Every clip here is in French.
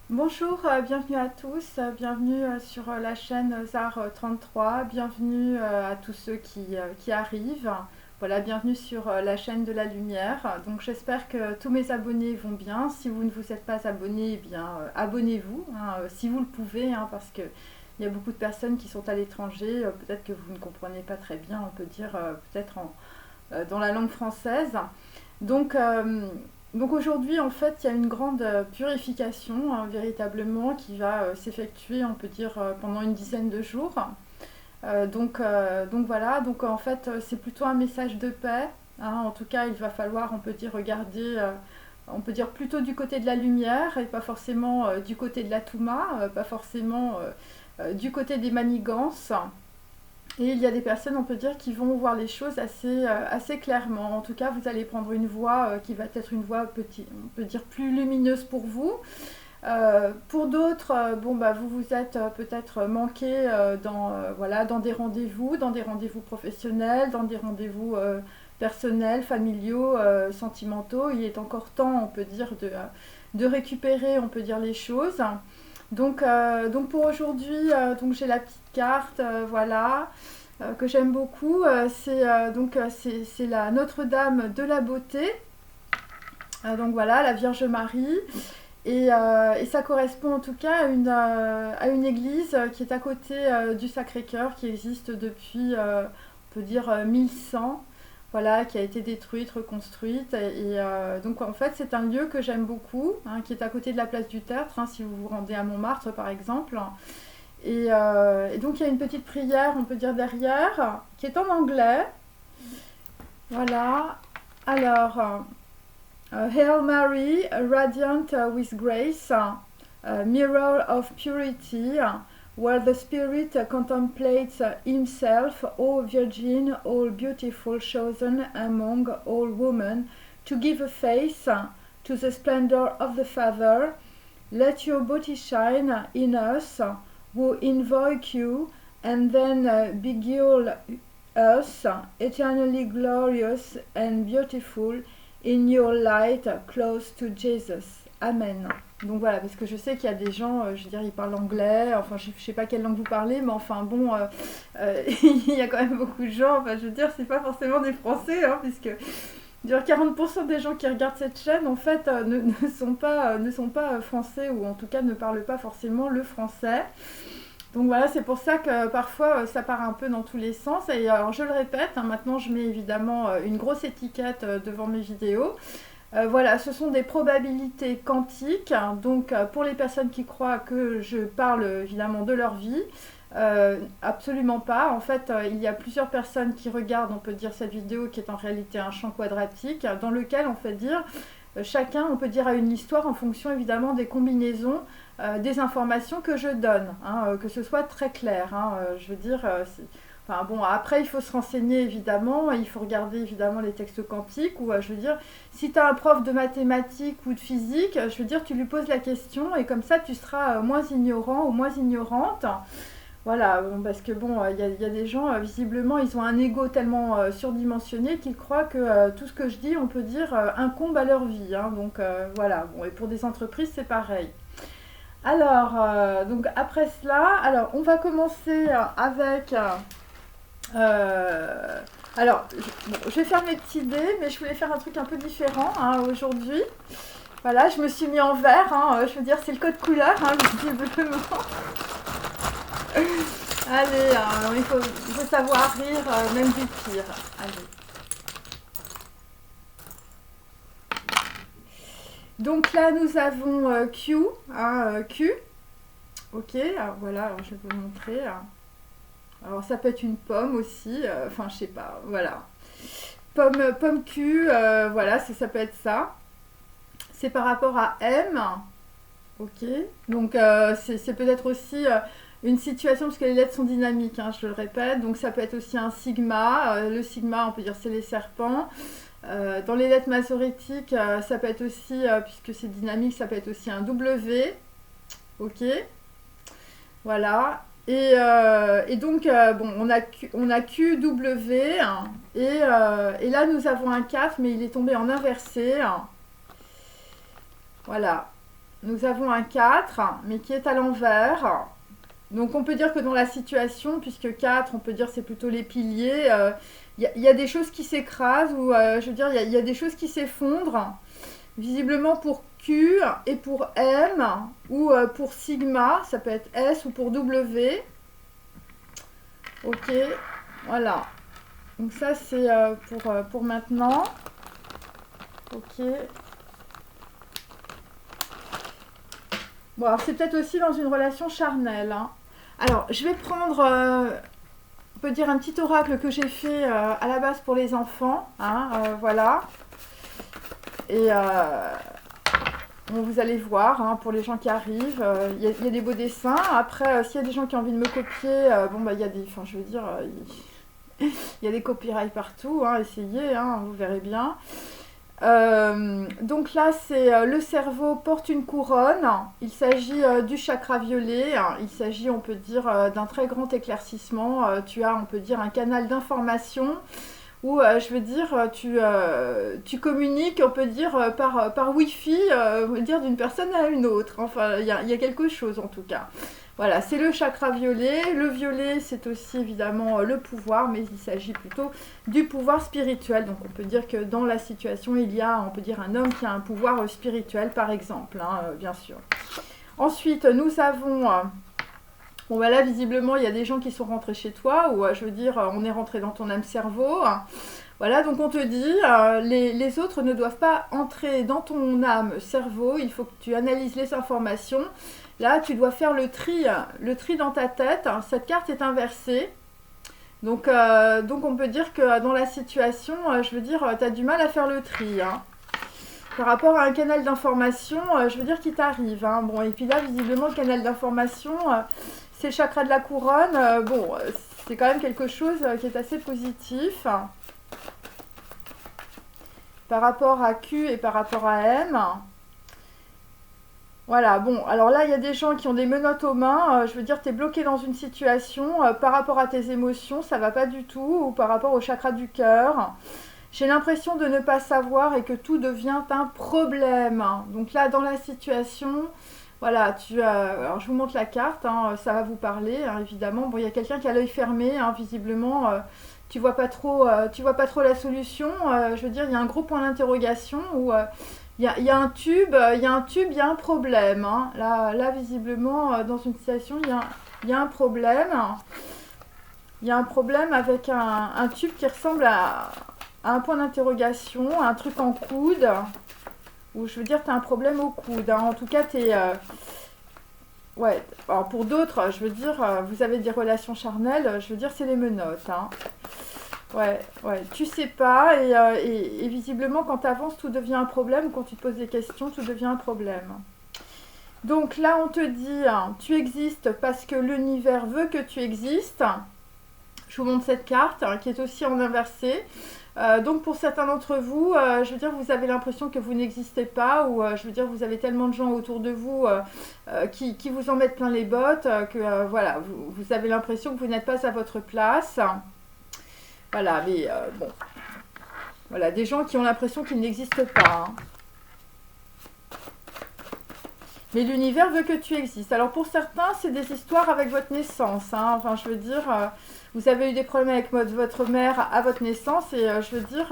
Bonjour, bienvenue à tous, bienvenue sur la chaîne ZAR 33, bienvenue à tous ceux qui arrivent. Voilà, bienvenue sur la chaîne de la lumière. Donc j'espère que tous mes abonnés vont bien. Si vous ne vous êtes pas abonné, eh bien abonnez-vous, hein, si vous le pouvez, hein, parce que il y a beaucoup de personnes qui sont à l'étranger. Peut-être que vous ne comprenez pas très bien, on peut dire peut-être dans la langue française. Donc, euh, donc aujourd'hui, en fait, il y a une grande purification, hein, véritablement, qui va s'effectuer, on peut dire, pendant une dizaine de jours. Donc voilà, donc en fait, c'est plutôt un message de paix, hein. En tout cas, il va falloir, on peut dire, regarder, on peut dire plutôt du côté de la lumière et pas forcément du côté de la Touma, pas forcément du côté des manigances. Et il y a des personnes, on peut dire, qui vont voir les choses assez clairement. En tout cas, vous allez prendre une voie qui va être une voie, on peut dire, plus lumineuse pour vous. Pour d'autres, bon, bah, vous vous êtes peut-être manqué voilà, dans des rendez-vous professionnels, dans des rendez-vous personnels, familiaux, sentimentaux. Il est encore temps, on peut dire, de récupérer, on peut dire, les choses. Donc pour aujourd'hui, donc j'ai la petite carte, voilà, que j'aime beaucoup. C'est la Notre-Dame de la Beauté. Donc voilà, la Vierge Marie. Et ça correspond en tout cas à une église qui est à côté du Sacré-Cœur, qui existe depuis, on peut dire, 1100, voilà, qui a été détruite, reconstruite. Donc en fait, c'est un lieu que j'aime beaucoup, hein, qui est à côté de la place du Tertre, hein, si vous vous rendez à Montmartre par exemple. Et donc il y a une petite prière, on peut dire derrière, qui est en anglais. Voilà. Alors, Hail Mary, radiant with grace, mirror of purity, where the Spirit contemplates himself, all virgin, all beautiful, chosen among all women, to give a face to the splendor of the Father. Let your beauty shine in us, who invoke you, and then beguile us, eternally glorious and beautiful, in your light close to Jesus. Amen. Donc voilà, parce que je sais qu'il y a des gens, je veux dire, ils parlent anglais, enfin je sais pas quelle langue vous parlez, mais enfin bon, il y a quand même beaucoup de gens, enfin je veux dire, c'est pas forcément des Français, hein, puisque je veux dire, 40% des gens qui regardent cette chaîne, en fait, ne sont pas français, ou en tout cas ne parlent pas forcément le français. Donc voilà, c'est pour ça que parfois ça part un peu dans tous les sens. Et alors je le répète, hein, maintenant je mets évidemment une grosse étiquette devant mes vidéos. Voilà, ce sont des probabilités quantiques, hein. Donc pour les personnes qui croient que je parle évidemment de leur vie, absolument pas. En fait, il y a plusieurs personnes qui regardent, on peut dire, cette vidéo qui est en réalité un champ quadratique, dans lequel on fait dire chacun, on peut dire, a une histoire en fonction évidemment des combinaisons des informations que je donne, hein, que ce soit très clair, hein, je veux dire, enfin bon, après il faut se renseigner évidemment, il faut regarder évidemment les textes quantiques, ou je veux dire, si tu as un prof de mathématiques ou de physique, je veux dire, tu lui poses la question et comme ça tu seras moins ignorant ou moins ignorante. Voilà, bon, parce que bon, y a des gens, visiblement, ils ont un ego tellement surdimensionné qu'ils croient que tout ce que je dis, on peut dire, incombe à leur vie, hein. Donc voilà, bon, et pour des entreprises, c'est pareil. Alors, donc après cela, alors on va commencer avec. Euh, bon, je vais faire mes petits dés, mais je voulais faire un truc un peu différent, hein, aujourd'hui. Voilà, je me suis mis en vert, hein, je veux dire, c'est le code couleur, hein, visiblement. Allez, il faut savoir rire, même du pire. Allez. Donc là, nous avons Q, hein, Q. Ok, alors voilà, alors je vais vous montrer. Alors ça peut être une pomme aussi, enfin je sais pas, voilà. Pomme Q, voilà, ça peut être ça. C'est par rapport à M, ok. Donc c'est peut-être aussi une situation, parce que les lettres sont dynamiques, hein, je le répète. Donc ça peut être aussi un sigma. Le sigma, on peut dire c'est les serpents. Dans les lettres masorétiques, ça peut être aussi, puisque c'est dynamique, ça peut être aussi un W, ok. Voilà. Et donc, bon, on a QW, hein, et là, nous avons un 4, mais il est tombé en inversé, hein. Voilà. nous avons un 4, mais qui est à l'envers. Donc on peut dire que dans la situation, puisque 4, on peut dire c'est plutôt les piliers, y a des choses qui s'écrasent, ou je veux dire, il y a des choses qui s'effondrent. Visiblement pour Q et pour M, ou pour sigma, ça peut être S ou pour W. Ok, voilà. Donc ça c'est pour maintenant. Ok. Bon, alors c'est peut-être aussi dans une relation charnelle, hein. Alors, je vais prendre, on peut dire, un petit oracle que j'ai fait à la base pour les enfants, hein, voilà. Et bon, vous allez voir, hein, pour les gens qui arrivent, il y a des beaux dessins. Après, s'il y a des gens qui ont envie de me copier, bon, bah, il y a des, enfin, je veux dire, il y a des copyrights partout, hein, essayez, hein, vous verrez bien. Donc là, c'est le cerveau porte une couronne. Il s'agit du chakra violet. Il s'agit, on peut dire, d'un très grand éclaircissement. Tu as, on peut dire, un canal d'information où, je veux dire, tu communiques, on peut dire, par Wi-Fi, on peut dire, d'une personne à une autre. Enfin, il y a quelque chose en tout cas. Voilà, c'est le chakra violet. Le violet, c'est aussi évidemment le pouvoir, mais il s'agit plutôt du pouvoir spirituel. Donc on peut dire que dans la situation, il y a, on peut dire, un homme qui a un pouvoir spirituel, par exemple, hein, bien sûr. Ensuite, nous avons... bon, bah là, visiblement, il y a des gens qui sont rentrés chez toi, ou je veux dire, on est rentré dans ton âme-cerveau. Voilà, donc on te dit, les autres ne doivent pas entrer dans ton âme-cerveau, il faut que tu analyses les informations. Là, tu dois faire le tri dans ta tête. Cette carte est inversée. Donc on peut dire que dans la situation, je veux dire, tu as du mal à faire le tri, hein. Par rapport à un canal d'information, je veux dire, qui t'arrive, hein. Bon, et puis là, visiblement, le canal d'information, c'est le chakra de la couronne. Bon, c'est quand même quelque chose qui est assez positif. Par rapport à Q et par rapport à M. Voilà, bon, alors là, il y a des gens qui ont des menottes aux mains. Je veux dire, tu es bloqué dans une situation par rapport à tes émotions, ça va pas du tout, ou par rapport au chakra du cœur. J'ai l'impression de ne pas savoir et que tout devient un problème. Donc là, dans la situation, voilà, alors je vous montre la carte, hein, ça va vous parler, hein, évidemment. Bon, il y a quelqu'un qui a l'œil fermé, hein, visiblement. Tu vois pas trop la solution. Je veux dire, il y a un gros point d'interrogation où il y a un tube, il y a un problème, hein. Là, visiblement, dans une situation, il y a un problème. Il y a un problème avec un tube qui ressemble à un point d'interrogation, un truc en coude. Ou je veux dire, tu as un problème au coude, hein. En tout cas, tu es... ouais, alors pour d'autres, je veux dire, vous avez des relations charnelles, je veux dire, c'est les menottes, hein. Ouais, tu sais pas, et visiblement, quand tu avances, tout devient un problème. Quand tu te poses des questions, tout devient un problème. Donc là, on te dit, hein, tu existes parce que l'univers veut que tu existes. Je vous montre cette carte, hein, qui est aussi en inversé. Donc pour certains d'entre vous, je veux dire, vous avez l'impression que vous n'existez pas, ou je veux dire, vous avez tellement de gens autour de vous qui vous en mettent plein les bottes, que voilà, vous avez l'impression que vous n'êtes pas à votre place. Voilà, mais bon, voilà, des gens qui ont l'impression qu'ils n'existent pas, hein. Mais l'univers veut que tu existes. Alors pour certains, c'est des histoires avec votre naissance, hein. Enfin, je veux dire, vous avez eu des problèmes avec votre mère à votre naissance, et je veux dire,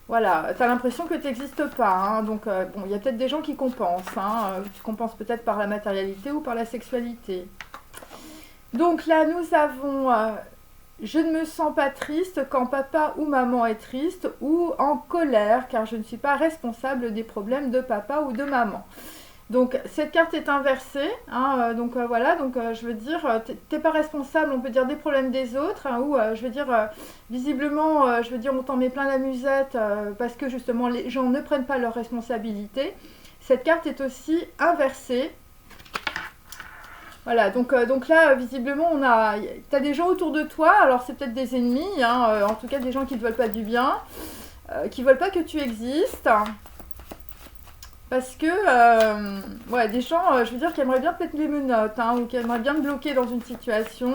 voilà, tu as l'impression que tu n'existes pas, hein. Donc, bon, il y a peut-être des gens qui compensent, hein. Tu compenses peut-être par la matérialité ou par la sexualité. Donc là, nous avons... je ne me sens pas triste quand papa ou maman est triste, ou en colère, car je ne suis pas responsable des problèmes de papa ou de maman. Donc cette carte est inversée, hein, donc voilà, donc je veux dire, t'es pas responsable, on peut dire, des problèmes des autres, hein, ou je veux dire, visiblement, je veux dire, on t'en met plein la musette parce que justement les gens ne prennent pas leurs responsabilités. Cette carte est aussi inversée. Voilà, donc là, visiblement, t'as des gens autour de toi, alors c'est peut-être des ennemis, hein, en tout cas des gens qui ne te veulent pas du bien, qui ne veulent pas que tu existes. Parce que, ouais, des gens, je veux dire, qui aimeraient bien te mettre les menottes, hein, ou qui aimeraient bien te bloquer dans une situation.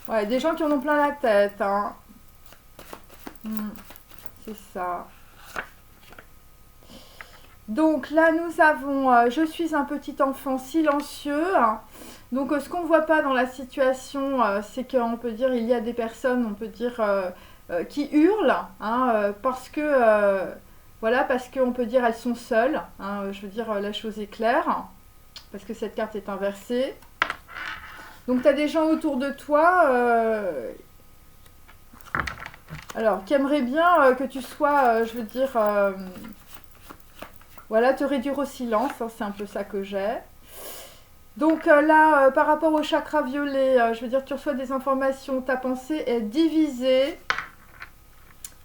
Ouais, des gens qui en ont plein la tête, hein. C'est ça. Donc là, nous avons je suis un petit enfant silencieux. Donc ce qu'on ne voit pas dans la situation, c'est qu'on peut dire il y a des personnes, on peut dire, qui hurlent, hein, parce que, voilà, parce qu'on peut dire elles sont seules. Hein, je veux dire, la chose est claire, parce que cette carte est inversée. Donc tu as des gens autour de toi, alors, qui aimeraient bien que tu sois, je veux dire, voilà, te réduire au silence, hein, c'est un peu ça que j'ai. Donc là, par rapport au chakra violet, je veux dire, tu reçois des informations, ta pensée est divisée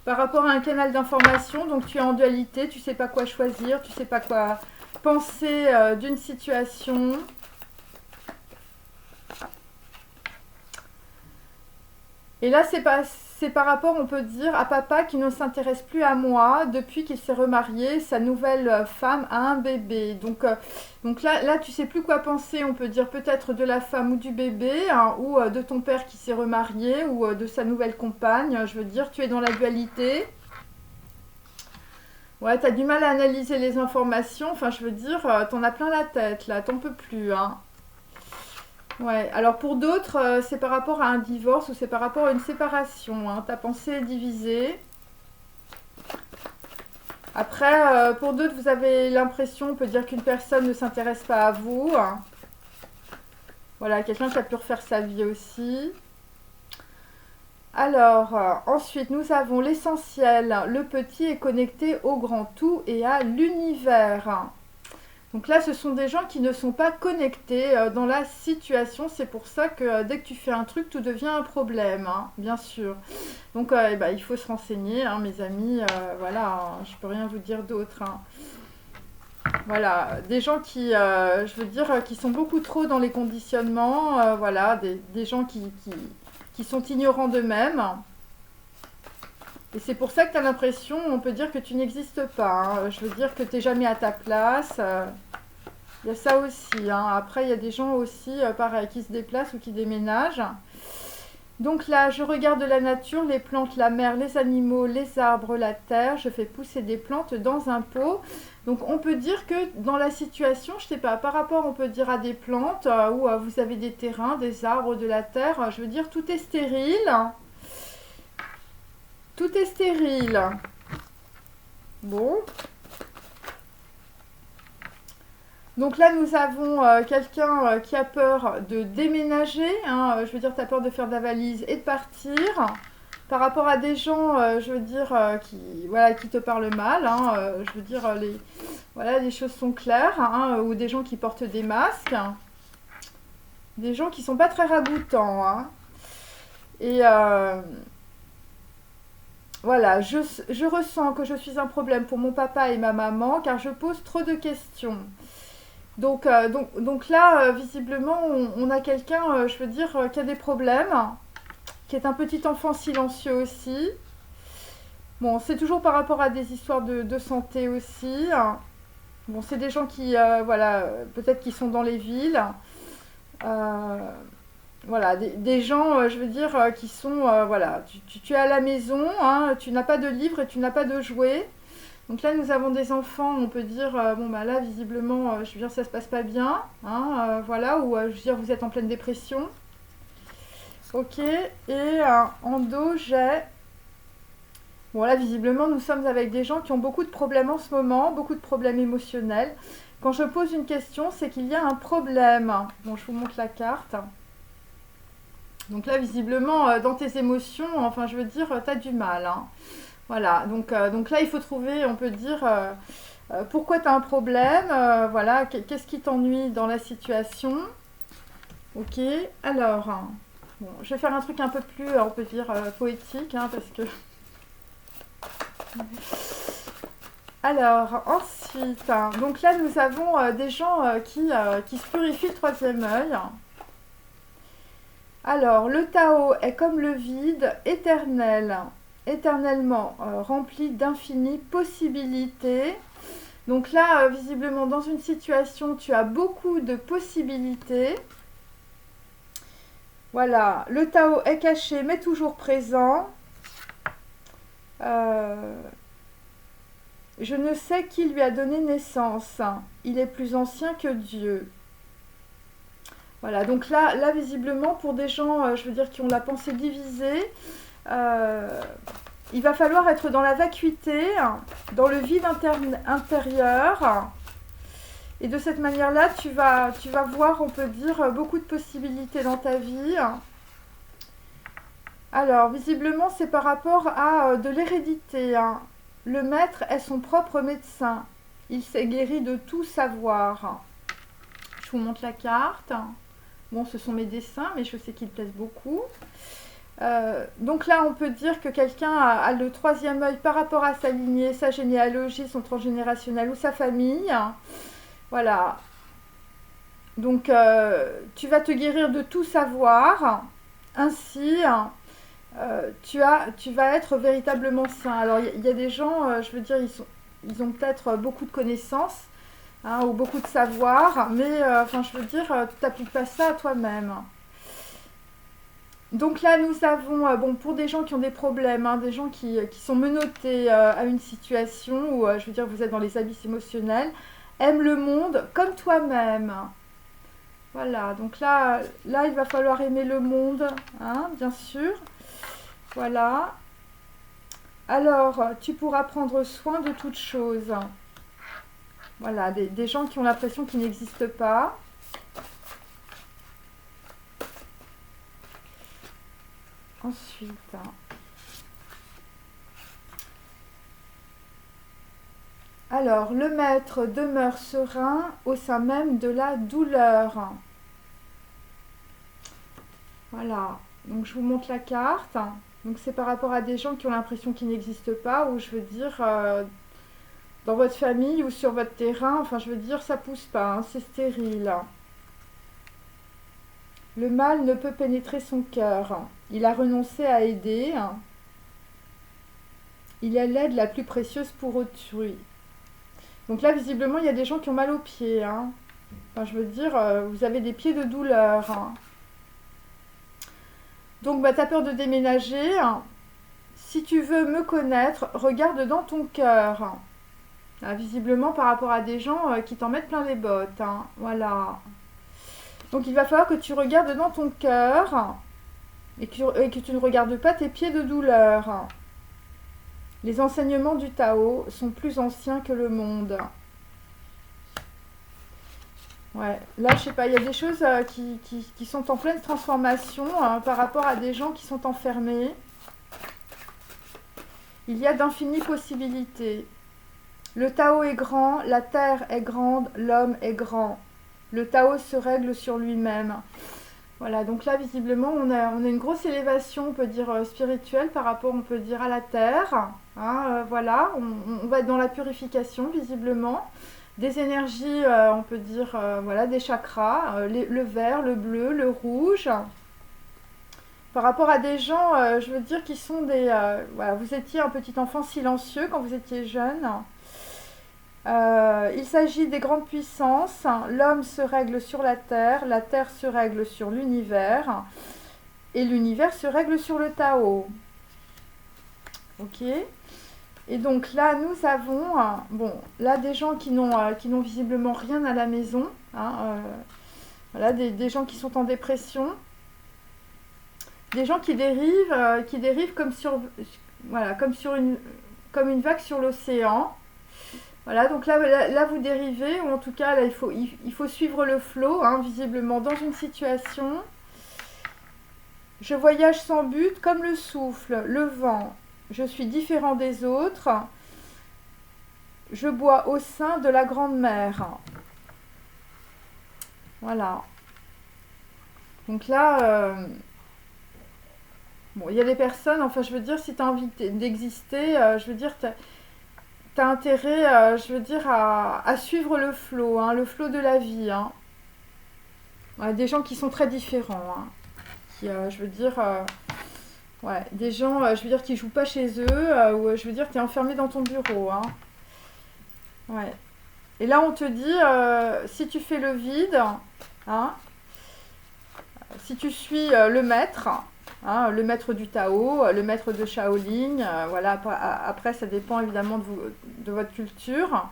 par rapport à un canal d'information, donc tu es en dualité, tu ne sais pas quoi choisir, tu ne sais pas quoi penser d'une situation. Et là, c'est par rapport, on peut dire, à papa qui ne s'intéresse plus à moi depuis qu'il s'est remarié, sa nouvelle femme a un bébé. Donc là, tu sais plus quoi penser, on peut dire peut-être de la femme ou du bébé, hein, ou de ton père qui s'est remarié, ou de sa nouvelle compagne. Je veux dire, tu es dans la dualité. Ouais, tu as du mal à analyser les informations. Enfin, je veux dire, t'en as plein la tête, là, t'en peux plus, hein. Ouais, alors pour d'autres, c'est par rapport à un divorce ou c'est par rapport à une séparation. Hein. Ta pensée est divisée. Après, pour d'autres, vous avez l'impression, on peut dire qu'une personne ne s'intéresse pas à vous. Hein. Voilà, quelqu'un qui a pu refaire sa vie aussi. Alors, ensuite, nous avons l'essentiel. Le petit est connecté au grand tout et à l'univers. Donc là, ce sont des gens qui ne sont pas connectés dans la situation. C'est pour ça que dès que tu fais un truc, tout devient un problème, hein, bien sûr. Donc il faut se renseigner, hein, mes amis. Voilà, hein, je peux rien vous dire d'autre. Hein. Voilà, des gens qui, je veux dire, qui sont beaucoup trop dans les conditionnements. Voilà, des gens qui sont ignorants d'eux-mêmes. Et c'est pour ça que tu as l'impression, on peut dire que tu n'existes pas. Hein. Je veux dire que tu n'es jamais à ta place. Il y a ça aussi. Hein. Après, il y a des gens aussi, pareil, qui se déplacent ou qui déménagent. Donc là, je regarde la nature, les plantes, la mer, les animaux, les arbres, la terre. Je fais pousser des plantes dans un pot. Donc on peut dire que dans la situation, je ne sais pas, par rapport, on peut dire à des plantes, où vous avez des terrains, des arbres, de la terre. Je veux dire, tout est stérile. Tout est stérile. Bon. Donc là, nous avons quelqu'un qui a peur de déménager. Hein, je veux dire, tu as peur de faire de la valise et de partir. Par rapport à des gens, je veux dire, qui te parlent mal. Hein, je veux dire, les choses sont claires. Hein, ou des gens qui portent des masques. Des gens qui sont pas très ragoûtants. Hein. Et voilà, je ressens que je suis un problème pour mon papa et ma maman car je pose trop de questions. Donc là, visiblement, on a quelqu'un, je veux dire, qui a des problèmes, qui est un petit enfant silencieux aussi. Bon, c'est toujours par rapport à des histoires de santé aussi. Bon, c'est des gens qui, voilà, peut-être qui sont dans les villes. Euh, voilà, des gens, je veux dire, qui sont, voilà, tu es à la maison, hein, tu n'as pas de livre et tu n'as pas de jouets. Donc là, nous avons des enfants, on peut dire, bon bah là, visiblement, je veux dire, ça se passe pas bien, hein, voilà, ou je veux dire, vous êtes en pleine dépression. Ok, et en dos, j'ai... Bon là, visiblement, nous sommes avec des gens qui ont beaucoup de problèmes en ce moment, beaucoup de problèmes émotionnels. Quand je pose une question, c'est qu'il y a un problème. Bon, je vous montre la carte. Donc là, visiblement, dans tes émotions, enfin, je veux dire, tu as du mal, hein. Voilà, donc là, il faut trouver, on peut dire, pourquoi tu as un problème, voilà, qu'est-ce qui t'ennuie dans la situation. Ok, alors, bon, je vais faire un truc un peu plus, on peut dire, poétique, hein, parce que... Alors, ensuite, donc là, nous avons des gens qui se purifient le troisième œil. Alors, le Tao est comme le vide éternel, éternellement rempli d'infinies possibilités. Donc là, visiblement, dans une situation, tu as beaucoup de possibilités. Voilà, le Tao est caché, mais toujours présent. Je ne sais qui lui a donné naissance. Il est plus ancien que Dieu. Voilà, donc là visiblement, pour des gens, je veux dire, qui ont la pensée divisée, il va falloir être dans la vacuité, dans le vide intérieur. Et de cette manière-là, tu vas voir, on peut dire, beaucoup de possibilités dans ta vie. Alors, visiblement, c'est par rapport à de l'hérédité. Le maître est son propre médecin. Il s'est guéri de tout savoir. Je vous montre la carte. Bon, ce sont mes dessins, mais je sais qu'ils plaisent beaucoup. Donc là, on peut dire que quelqu'un a le troisième œil par rapport à sa lignée, sa généalogie, son transgénérationnel ou sa famille. Voilà. Donc, tu vas te guérir de tout savoir. Ainsi, tu vas être véritablement sain. Alors, il y a des gens, je veux dire, ils ont peut-être beaucoup de connaissances ou beaucoup de savoir, mais enfin, je veux dire, tu n'appliques pas ça à toi-même. Donc là, nous avons, bon, pour des gens qui ont des problèmes, des gens qui sont menottés à une situation où, je veux dire, vous êtes dans les abysses émotionnels, aime le monde comme toi-même. Voilà, donc là, il va falloir aimer le monde, bien sûr. Voilà. Alors, tu pourras prendre soin de toutes choses. Voilà, des gens qui ont l'impression qu'ils n'existent pas. Ensuite, alors, le maître demeure serein au sein même de la douleur. Voilà, donc je vous montre la carte. Donc c'est par rapport à des gens qui ont l'impression qu'ils n'existent pas, ou je veux dire, dans votre famille ou sur votre terrain, enfin je veux dire, ça pousse pas, c'est stérile. Le mal ne peut pénétrer son cœur. Il a renoncé à aider. Il est l'aide la plus précieuse pour autrui. Donc là, visiblement, il y a des gens qui ont mal aux pieds. Enfin, je veux dire, vous avez des pieds de douleur. Donc, tu as peur de déménager. Si tu veux me connaître, regarde dans ton cœur. Visiblement, par rapport à des gens qui t'en mettent plein les bottes. Voilà. Donc, il va falloir que tu regardes dans ton cœur et que tu ne regardes pas tes pieds de douleur. Les enseignements du Tao sont plus anciens que le monde. Ouais, là, je sais pas, il y a des choses qui sont en pleine transformation par rapport à des gens qui sont enfermés. Il y a d'infinies possibilités. Le Tao est grand, la terre est grande, l'homme est grand. Le Tao se règle sur lui-même. Voilà, donc là, visiblement, on a une grosse élévation, on peut dire, spirituelle par rapport, on peut dire, à la terre. Voilà, on va être dans la purification, visiblement. Des énergies, on peut dire, voilà, des chakras, le vert, le bleu, le rouge. Par rapport à des gens, je veux dire, qui sont des... voilà, vous étiez un petit enfant silencieux quand vous étiez jeune. Il s'agit des grandes puissances. L'homme se règle sur la terre se règle sur l'univers, et l'univers se règle sur le Tao. Ok. Et donc là, nous avons, bon, là des gens qui n'ont visiblement rien à la maison, voilà, des gens qui sont en dépression, des gens qui dérivent comme voilà, comme une vague sur l'océan. Voilà, donc là vous dérivez, ou en tout cas là il faut suivre le flot, visiblement dans une situation. Je voyage sans but comme le souffle, le vent. Je suis différent des autres. Je bois au sein de la grande mer. Voilà. Donc là, bon, il y a des personnes, enfin je veux dire, si tu as envie d'exister, je veux dire, tu as intérêt, je veux dire, à suivre le flot de la vie. Ouais, des gens qui sont très différents. Qui, je veux dire... ouais, des gens, je veux dire, qui jouent pas chez eux, ou je veux dire, tu es enfermé dans ton bureau. Ouais. Et là, on te dit, si tu fais le vide, si tu suis le maître, hein, le maître du Tao, le maître de Shaolin, voilà, après ça dépend évidemment de votre culture.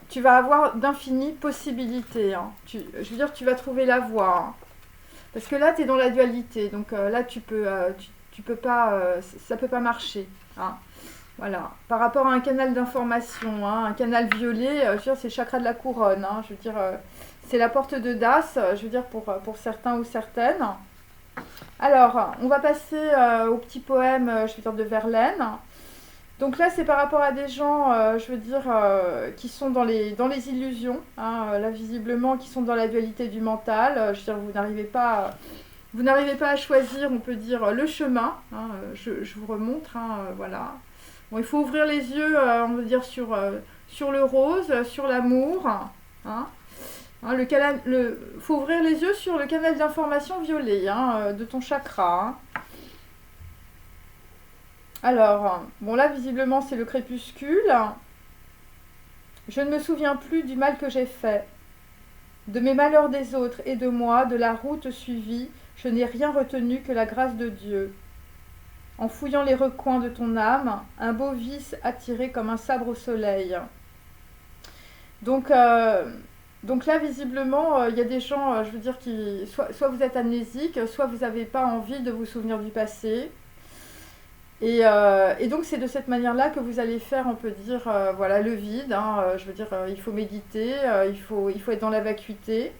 Tu vas avoir d'infinies possibilités, hein. Je veux dire, tu vas trouver la voie, hein. Parce que là, tu es dans la dualité, donc là, tu peux pas, ça peut pas marcher, hein. Voilà. Par rapport à un canal d'information, hein, un canal violet, je veux dire, c'est le chakra de la couronne, hein. Je veux dire, c'est la porte de Das, je veux dire, pour certains ou certaines. Alors, on va passer au petit poème, je veux dire, de Verlaine. Donc là, c'est par rapport à des gens, je veux dire, qui sont dans les illusions, hein, là, visiblement, qui sont dans la dualité du mental. Je veux dire, vous n'arrivez pas à choisir, on peut dire, le chemin, hein, je vous remontre, hein, voilà. Bon, il faut ouvrir les yeux, on veut dire, sur le rose, sur l'amour, hein. Hein, faut ouvrir les yeux sur le canal d'information violet, hein, de ton chakra, hein. Alors, bon là, visiblement, c'est le crépuscule. Je ne me souviens plus du mal que j'ai fait. De mes malheurs des autres et de moi, de la route suivie, je n'ai rien retenu que la grâce de Dieu. En fouillant les recoins de ton âme, un beau vice attiré comme un sabre au soleil. Donc là, visiblement, il y a des gens, je veux dire, qui soit vous êtes amnésique, soit vous n'avez pas envie de vous souvenir du passé. Et donc c'est de cette manière-là que vous allez faire, on peut dire, voilà, le vide, hein, je veux dire, il faut méditer, il faut être dans la vacuité.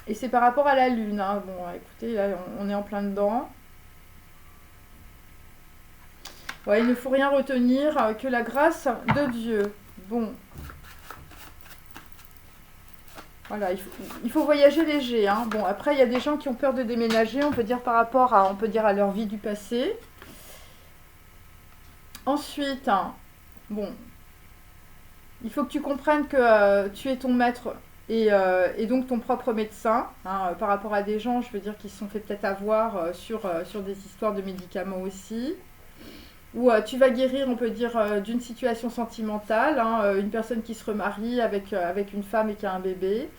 Et c'est par rapport à la lune, hein. Bon, écoutez, là, on est en plein dedans. Ouais, il ne faut rien retenir que la grâce de Dieu. Bon. Voilà, il faut voyager léger, hein. Bon, après, il y a des gens qui ont peur de déménager, on peut dire par rapport à, on peut dire à leur vie du passé. Ensuite, hein, bon, il faut que tu comprennes que tu es ton maître et donc ton propre médecin, hein, par rapport à des gens, je veux dire, qui se sont fait peut-être avoir sur des histoires de médicaments aussi. Ou tu vas guérir, on peut dire, d'une situation sentimentale, hein, une personne qui se remarie avec une femme et qui a un bébé.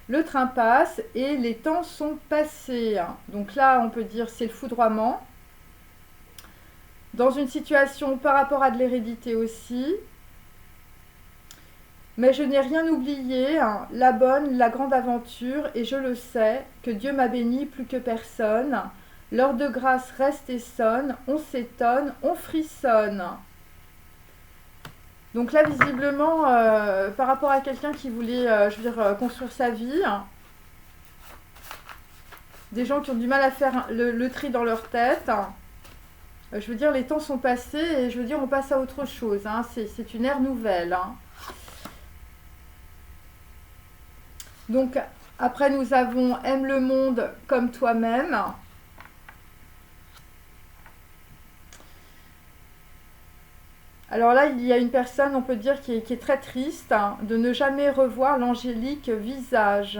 Le train passe et les temps sont passés, hein. Donc là, on peut dire c'est le foudroiement. Dans une situation par rapport à de l'hérédité aussi. Mais je n'ai rien oublié, hein, la bonne, la grande aventure, et je le sais, que Dieu m'a béni plus que personne. L'heure de grâce reste et sonne, on s'étonne, on frissonne. Donc là, visiblement, par rapport à quelqu'un qui voulait, je veux dire, construire sa vie, des gens qui ont du mal à faire le tri dans leur tête, je veux dire, les temps sont passés et je veux dire, on passe à autre chose, hein. C'est une ère nouvelle, hein. Donc, après, nous avons « Aime le monde comme toi-même ». Alors là, il y a une personne, on peut dire, qui est très triste, hein, de ne jamais revoir l'angélique visage.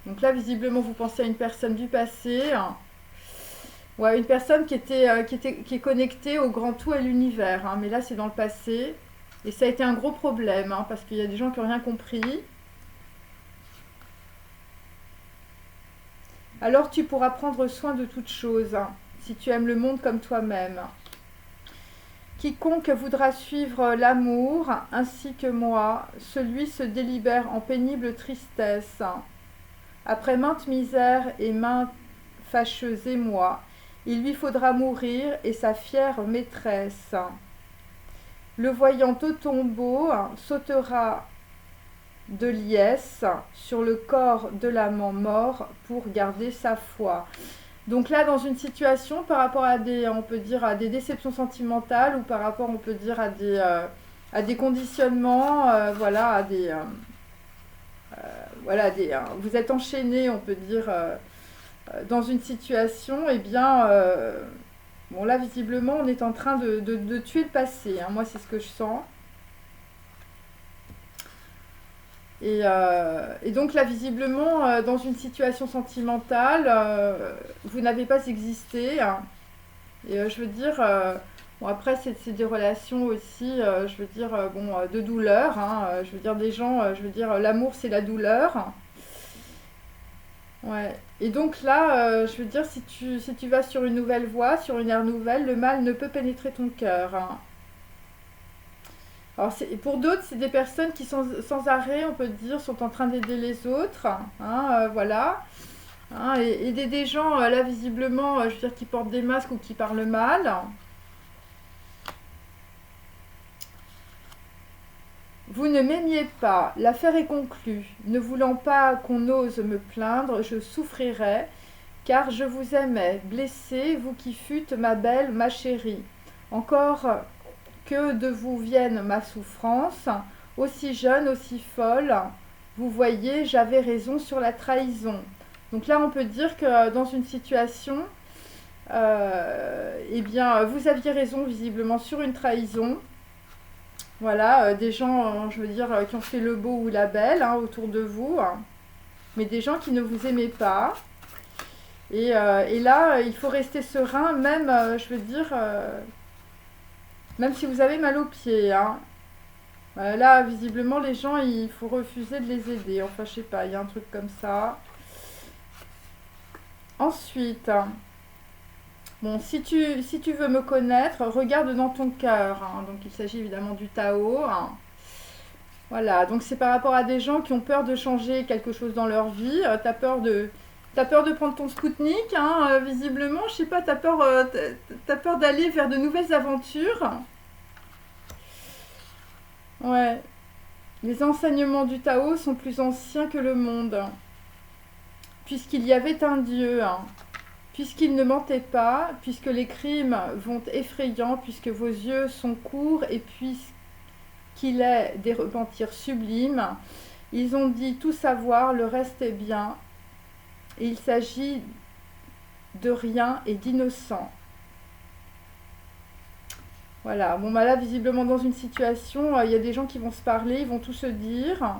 Donc là, visiblement, vous pensez à une personne du passé. Ouais, une personne qui est connectée au grand tout et l'univers, hein, mais là, c'est dans le passé. Et ça a été un gros problème, hein, parce qu'il y a des gens qui n'ont rien compris. Alors tu pourras prendre soin de toutes choses, hein, si tu aimes le monde comme toi-même. Quiconque voudra suivre l'amour, ainsi que moi, celui se délibère en pénible tristesse. Après maintes misères et maintes fâcheux émois, il lui faudra mourir et sa fière maîtresse. Le voyant au tombeau, sautera de liesse sur le corps de l'amant mort pour garder sa foi. Donc là, dans une situation par rapport à on peut dire, à des déceptions sentimentales ou par rapport, on peut dire, à des conditionnements, voilà, vous êtes enchaîné, on peut dire, dans une situation, eh bien, bon là, visiblement, on est en train de tuer le passé, hein. Moi, c'est ce que je sens. Et donc là, visiblement, dans une situation sentimentale, vous n'avez pas existé, hein. Et je veux dire, bon après c'est des relations aussi, je veux dire, bon, de douleur, hein. Je veux dire des gens, je veux dire, l'amour c'est la douleur. Ouais. Et donc là, je veux dire, si tu vas sur une nouvelle voie, sur une ère nouvelle, le mal ne peut pénétrer ton cœur, hein. Alors pour d'autres, c'est des personnes qui sont sans arrêt, on peut dire, sont en train d'aider les autres, hein, voilà. Hein, et aider des gens, là, visiblement, je veux dire, qui portent des masques ou qui parlent mal. Vous ne m'aimiez pas, l'affaire est conclue. Ne voulant pas qu'on ose me plaindre, je souffrirais, car je vous aimais, blessée, vous qui fûtes ma belle, ma chérie. Encore que de vous vienne ma souffrance, aussi jeune, aussi folle. Vous voyez, j'avais raison sur la trahison. Donc là, on peut dire que dans une situation, eh bien, vous aviez raison visiblement sur une trahison. Voilà, des gens, je veux dire, qui ont fait le beau ou la belle, hein, autour de vous, hein, mais des gens qui ne vous aimaient pas. Et là, il faut rester serein, même, je veux dire, même si vous avez mal aux pieds, hein. Là, visiblement, les gens, il faut refuser de les aider. Enfin, je sais pas, il y a un truc comme ça. Ensuite, bon, si tu veux me connaître, regarde dans ton cœur, hein. Donc, il s'agit évidemment du Tao, hein. Voilà, donc c'est par rapport à des gens qui ont peur de changer quelque chose dans leur vie. T'as peur de prendre ton Spoutnik, hein, visiblement. Je sais pas, t'as peur d'aller vers de nouvelles aventures. Ouais. Les enseignements du Tao sont plus anciens que le monde. Puisqu'il y avait un Dieu, hein. Puisqu'il ne mentait pas, puisque les crimes vont effrayants, puisque vos yeux sont courts et puisqu'il est des repentirs sublimes, ils ont dit tout savoir, le reste est bien. Et il s'agit de rien et d'innocent. Voilà, bon bah là visiblement dans une situation, il y a des gens qui vont se parler, ils vont tout se dire.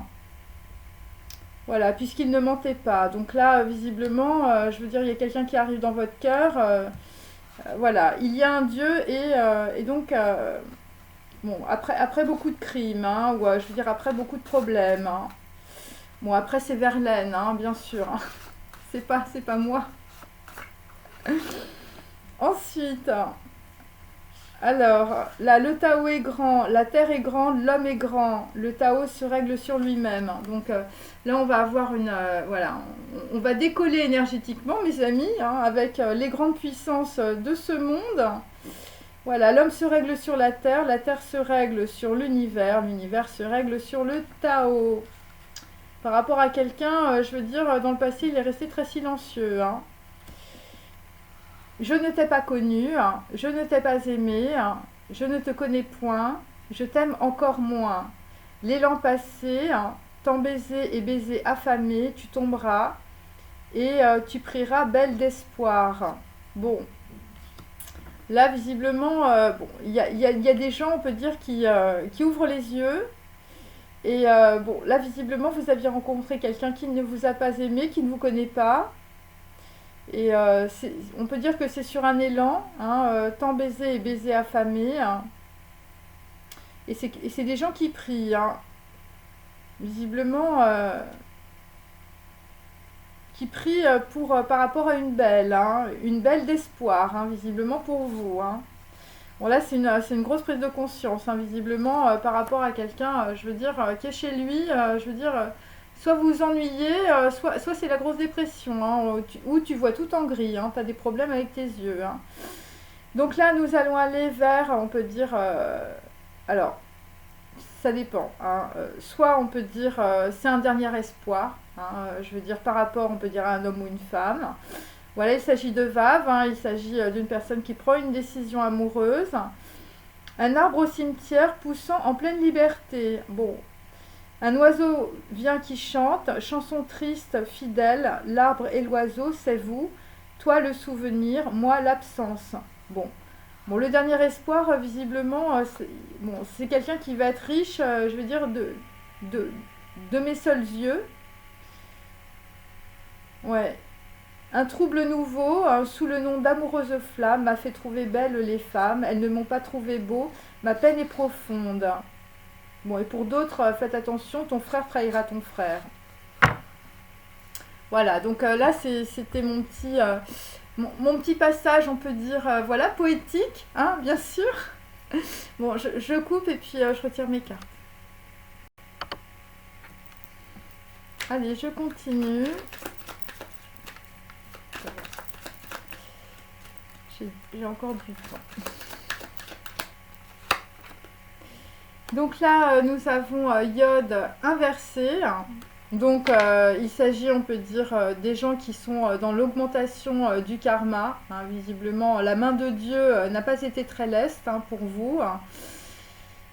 Voilà, puisqu'ils ne mentaient pas. Donc là, visiblement, je veux dire, il y a quelqu'un qui arrive dans votre cœur. Voilà, il y a un Dieu et donc, bon, après beaucoup de crimes, hein, ou je veux dire, après beaucoup de problèmes, hein. Bon, après c'est Verlaine, hein, bien sûr, hein. C'est pas moi. Ensuite, alors, là, le Tao est grand, la terre est grande, l'homme est grand, le Tao se règle sur lui-même. Donc là, on va avoir voilà, on va décoller énergétiquement, mes amis, hein, avec les grandes puissances de ce monde. Voilà, l'homme se règle sur la terre se règle sur l'univers se règle sur le Tao. Par rapport à quelqu'un, je veux dire, dans le passé, il est resté très silencieux, hein. Je ne t'ai pas connu, hein, je ne t'ai pas aimé, hein, je ne te connais point, je t'aime encore moins. L'élan passé, hein, tant baisé et baiser affamé, tu tomberas et tu prieras belle d'espoir. Bon, là visiblement, bon, il y a des gens, on peut dire, qui ouvrent les yeux. Et bon, là visiblement, vous aviez rencontré quelqu'un qui ne vous a pas aimé, qui ne vous connaît pas. Et on peut dire que c'est sur un élan, hein, tant baisé et baiser affamé, hein. Et c'est des gens qui prient, hein. Visiblement, qui prient par rapport à une belle d'espoir, hein, visiblement pour vous, hein. Bon là c'est une grosse prise de conscience, hein, visiblement, par rapport à quelqu'un, je veux dire, qui est chez lui, je veux dire, soit vous vous ennuyez, soit c'est la grosse dépression, hein, où tu vois tout en gris, hein, tu as des problèmes avec tes yeux, hein. Donc là nous allons aller vers, on peut dire, alors ça dépend, hein, soit on peut dire c'est un dernier espoir, hein, je veux dire par rapport on peut dire à un homme ou une femme. Voilà, il s'agit de Vave, hein, il s'agit d'une personne qui prend une décision amoureuse. Un arbre au cimetière poussant en pleine liberté. Bon, un oiseau vient qui chante, chanson triste, fidèle, l'arbre et l'oiseau, c'est vous, toi le souvenir, moi l'absence. Bon, bon le dernier espoir, visiblement, c'est quelqu'un qui va être riche, je veux dire, de mes seuls yeux. Ouais. Un trouble nouveau, sous le nom d'amoureuse flamme, m'a fait trouver belles les femmes. Elles ne m'ont pas trouvé beau. Ma peine est profonde. Bon, et pour d'autres, faites attention, ton frère trahira ton frère. Voilà, donc là, c'était mon petit passage, on peut dire, voilà, poétique, hein, bien sûr. Bon, je coupe et puis je retire mes cartes. Allez, je continue. J'ai encore du temps. Donc là, nous avons iode inversé. Donc il s'agit, on peut dire, des gens qui sont dans l'augmentation du karma. Hein, visiblement, la main de Dieu n'a pas été très leste hein, pour vous.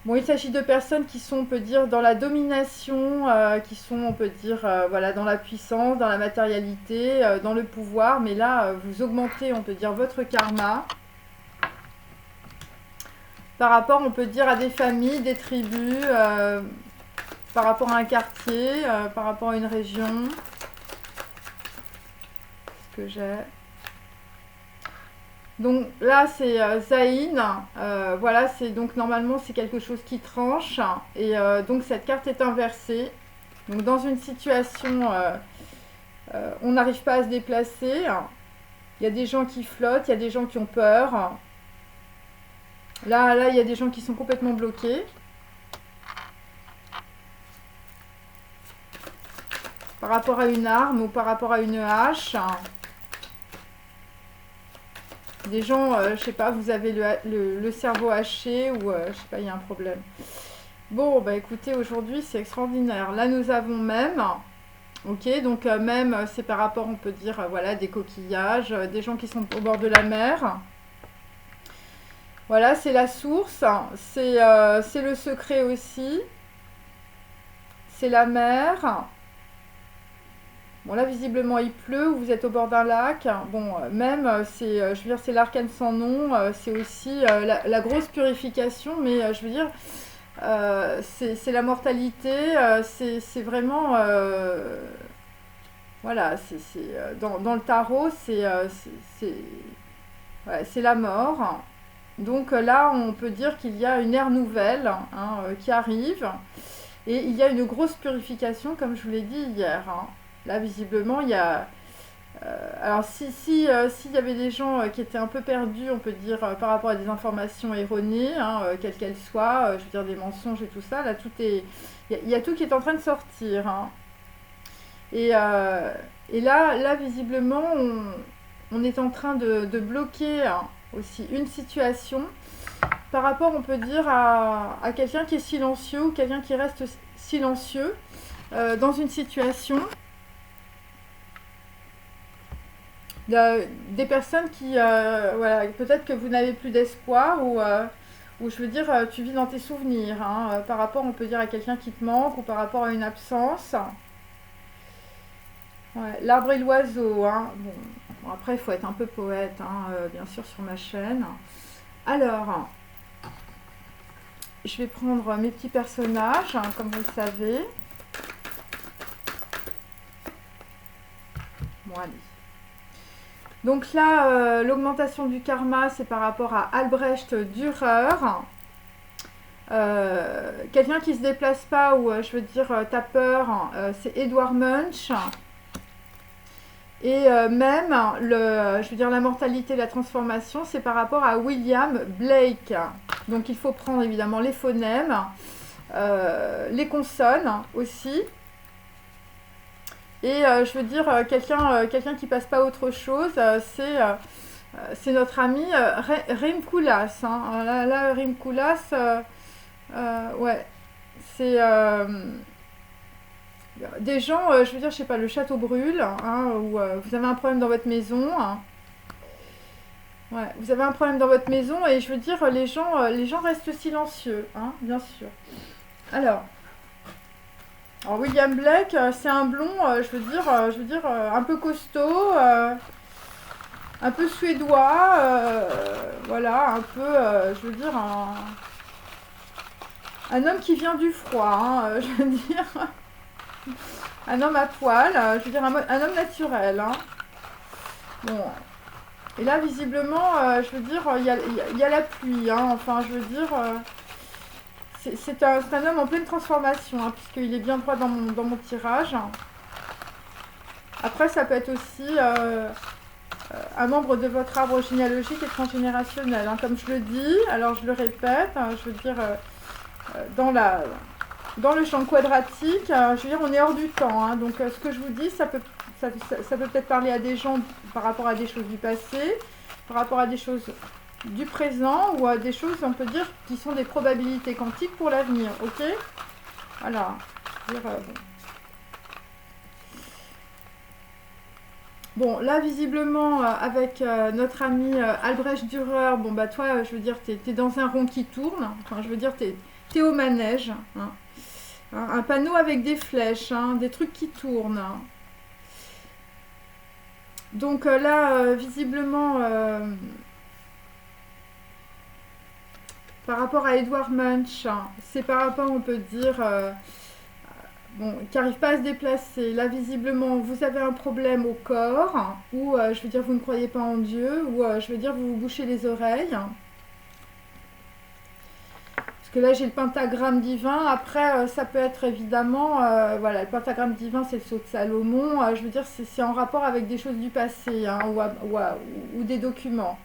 Bon, il s'agit de personnes qui sont, on peut dire, dans la domination, qui sont, on peut dire, voilà, dans la puissance, dans la matérialité, dans le pouvoir. Mais là, vous augmentez, on peut dire, votre karma. Par rapport, on peut dire, à des familles, des tribus, par rapport à un quartier, par rapport à une région. Ce que j'ai. Donc là, c'est Zayn. Voilà, c'est donc normalement, c'est quelque chose qui tranche. Et donc, cette carte est inversée. Donc, dans une situation, on n'arrive pas à se déplacer. Il y a des gens qui flottent, il y a des gens qui ont peur. Là, il y a des gens qui sont complètement bloqués. Par rapport à une arme ou par rapport à une hache. Des gens, je sais pas, vous avez le cerveau haché ou je sais pas, il y a un problème. Bon, bah écoutez, aujourd'hui c'est extraordinaire. Là, nous avons même, ok, donc même c'est par rapport, on peut dire, voilà, des coquillages, des gens qui sont au bord de la mer. Voilà, c'est la source, c'est le secret aussi, c'est la mer. Bon, là, visiblement, il pleut, ou vous êtes au bord d'un lac. Bon, même, je veux dire, c'est l'arcane sans nom, c'est aussi la grosse purification, mais je veux dire, c'est la mortalité, c'est vraiment, voilà, dans le tarot, ouais, c'est la mort. Donc là, on peut dire qu'il y a une ère nouvelle hein, qui arrive, et il y a une grosse purification, comme je vous l'ai dit hier. Hein. Là, visiblement, il y a... alors, s'il y avait des gens qui étaient un peu perdus, on peut dire, par rapport à des informations erronées, hein, quelles qu'elles soient, je veux dire, des mensonges et tout ça, là, tout est... Il y a tout qui est en train de sortir. Hein. Et là, visiblement, on est en train de bloquer hein, aussi une situation par rapport, on peut dire, à quelqu'un qui est silencieux ou quelqu'un qui reste silencieux dans une situation. Des personnes qui, voilà, peut-être que vous n'avez plus d'espoir ou je veux dire, tu vis dans tes souvenirs, hein, par rapport, on peut dire, à quelqu'un qui te manque ou par rapport à une absence. Ouais, l'arbre et l'oiseau, hein. Bon, après, il faut être un peu poète, hein, bien sûr, sur ma chaîne. Alors, je vais prendre mes petits personnages, hein, comme vous le savez. Bon, allez. Donc là, l'augmentation du karma, c'est par rapport à Albrecht Dürer. Quelqu'un qui ne se déplace pas ou, je veux dire, t'as peur, c'est Edward Munch. Et même, je veux dire, la mortalité, la transformation, c'est par rapport à William Blake. Donc il faut prendre évidemment les phonèmes, les consonnes aussi. Et je veux dire, quelqu'un qui passe pas à autre chose, c'est notre ami Rim Koolhaas. Hein. Là, Rim Koolhaas, ouais, c'est des gens, je veux dire, je sais pas, le château brûle, hein, ou vous avez un problème dans votre maison. Hein. Ouais, vous avez un problème dans votre maison et je veux dire, les gens restent silencieux, hein, bien sûr. Alors William Blake, c'est un blond, je veux dire, un peu costaud, un peu suédois, voilà, un peu, je veux dire, un homme qui vient du froid, hein, je veux dire, un homme à poil, je veux dire, un homme naturel, hein. Bon, et là, visiblement, je veux dire, il y a la pluie, hein, enfin, je veux dire... c'est un homme en pleine transformation, hein, puisqu'il est bien droit dans mon tirage. Après, ça peut être aussi un membre de votre arbre généalogique et transgénérationnel, hein, comme je le dis. Alors, je le répète, hein, je veux dire, dans le champ quadratique, je veux dire, on est hors du temps. Hein, donc, ce que je vous dis, ça peut peut-être parler à des gens par rapport à des choses du passé, par rapport à des choses du présent ou à des choses, on peut dire, qui sont des probabilités quantiques pour l'avenir. Ok? Voilà. Dire, bon, là, visiblement, avec notre ami Albrecht Dürer, bon, bah, toi, je veux dire, t'es dans un rond qui tourne. Enfin, je veux dire, t'es au manège. Hein. Un panneau avec des flèches, hein, des trucs qui tournent. Hein. Donc là, visiblement, par rapport à Edward Munch, hein, c'est par rapport, on peut dire, bon, qui n'arrive pas à se déplacer. Là, visiblement, vous avez un problème au corps, hein, ou je veux dire, vous ne croyez pas en Dieu, ou je veux dire, vous vous bouchez les oreilles. Parce que là, j'ai le pentagramme divin. Après, ça peut être évidemment, voilà, le pentagramme divin, c'est le sceau de Salomon. Je veux dire, c'est en rapport avec des choses du passé, hein, ou des documents.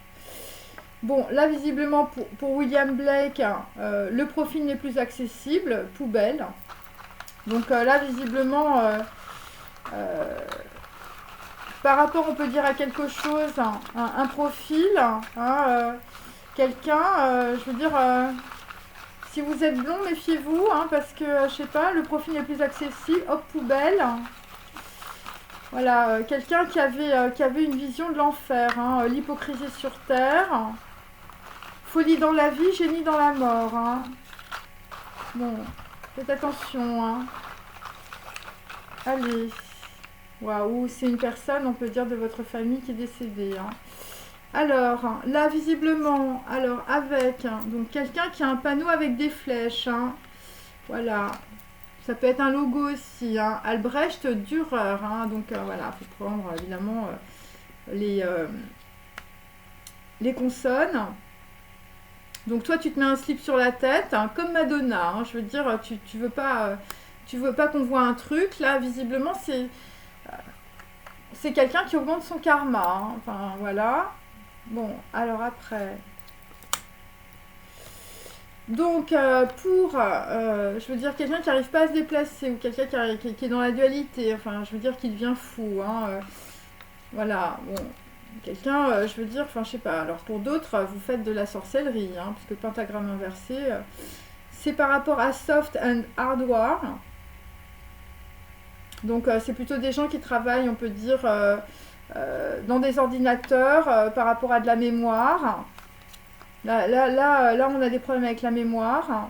Bon, là, visiblement, pour William Blake, le profil n'est plus accessible, poubelle. Donc là, visiblement, par rapport, on peut dire, à quelque chose, hein, un profil, hein, quelqu'un, je veux dire, si vous êtes blond, méfiez-vous, hein, parce que, je sais pas, le profil n'est plus accessible, hop, poubelle. Voilà, quelqu'un qui avait une vision de l'enfer, hein, l'hypocrisie sur terre, folie dans la vie, génie dans la mort. Hein. Bon, faites attention. Hein. Allez. Waouh, c'est une personne, on peut dire, de votre famille qui est décédée. Hein. Alors, là, visiblement, alors avec donc quelqu'un qui a un panneau avec des flèches. Hein. Voilà. Ça peut être un logo aussi. Hein. Albrecht Dürer. Hein. Donc, voilà, il faut prendre, évidemment, les consonnes. Donc toi, tu te mets un slip sur la tête, hein, comme Madonna. Hein, je veux dire, tu veux pas qu'on voit un truc. Là, visiblement, c'est quelqu'un qui augmente son karma. Hein, enfin, voilà. Bon, alors après. Donc, je veux dire, quelqu'un qui n'arrive pas à se déplacer ou quelqu'un qui est dans la dualité. Enfin, je veux dire, qui devient fou. Hein, voilà, bon. Quelqu'un, je veux dire, enfin, je sais pas. Alors, pour d'autres, vous faites de la sorcellerie, hein, parce que le pentagramme inversé, c'est par rapport à soft and hardware. Donc, c'est plutôt des gens qui travaillent, on peut dire, dans des ordinateurs par rapport à de la mémoire. Là, on a des problèmes avec la mémoire.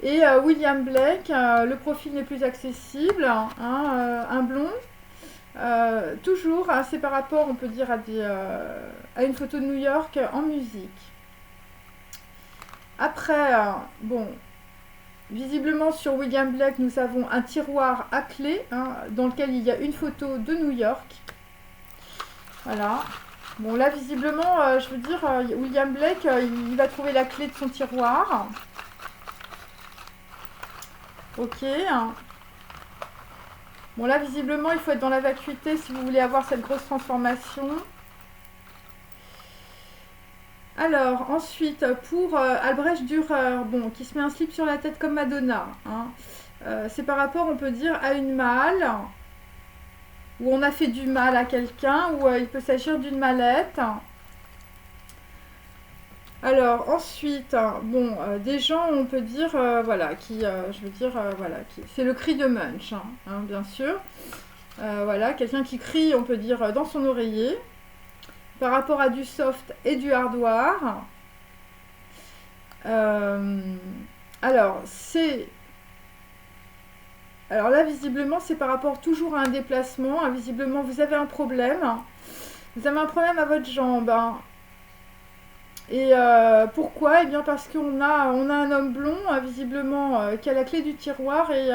Et William Blake, le profil n'est plus accessible, hein, un blond. Toujours, hein, c'est par rapport, on peut dire, à une photo de New York en musique. Après, bon, visiblement sur William Blake, nous avons un tiroir à clé, hein, dans lequel il y a une photo de New York. Voilà. Bon, là, visiblement, je veux dire, William Blake, il va trouver la clé de son tiroir. Ok. Bon, là, visiblement, il faut être dans la vacuité si vous voulez avoir cette grosse transformation. Alors, ensuite, pour Albrecht Dürer, bon, qui se met un slip sur la tête comme Madonna. Hein, c'est par rapport, on peut dire, à une malle, où on a fait du mal à quelqu'un, ou il peut s'agir d'une mallette. Alors, ensuite, bon, des gens, on peut dire, voilà, je veux dire, voilà, c'est le cri de Munch, hein, bien sûr. Voilà, quelqu'un qui crie, on peut dire, dans son oreiller, par rapport à du soft et du hardware. Alors, alors là, visiblement, c'est par rapport toujours à un déplacement. Hein, visiblement, vous avez un problème. Vous avez un problème à votre jambe. Hein. Et pourquoi? Eh bien parce qu'on a un homme blond, visiblement, qui a la clé du tiroir et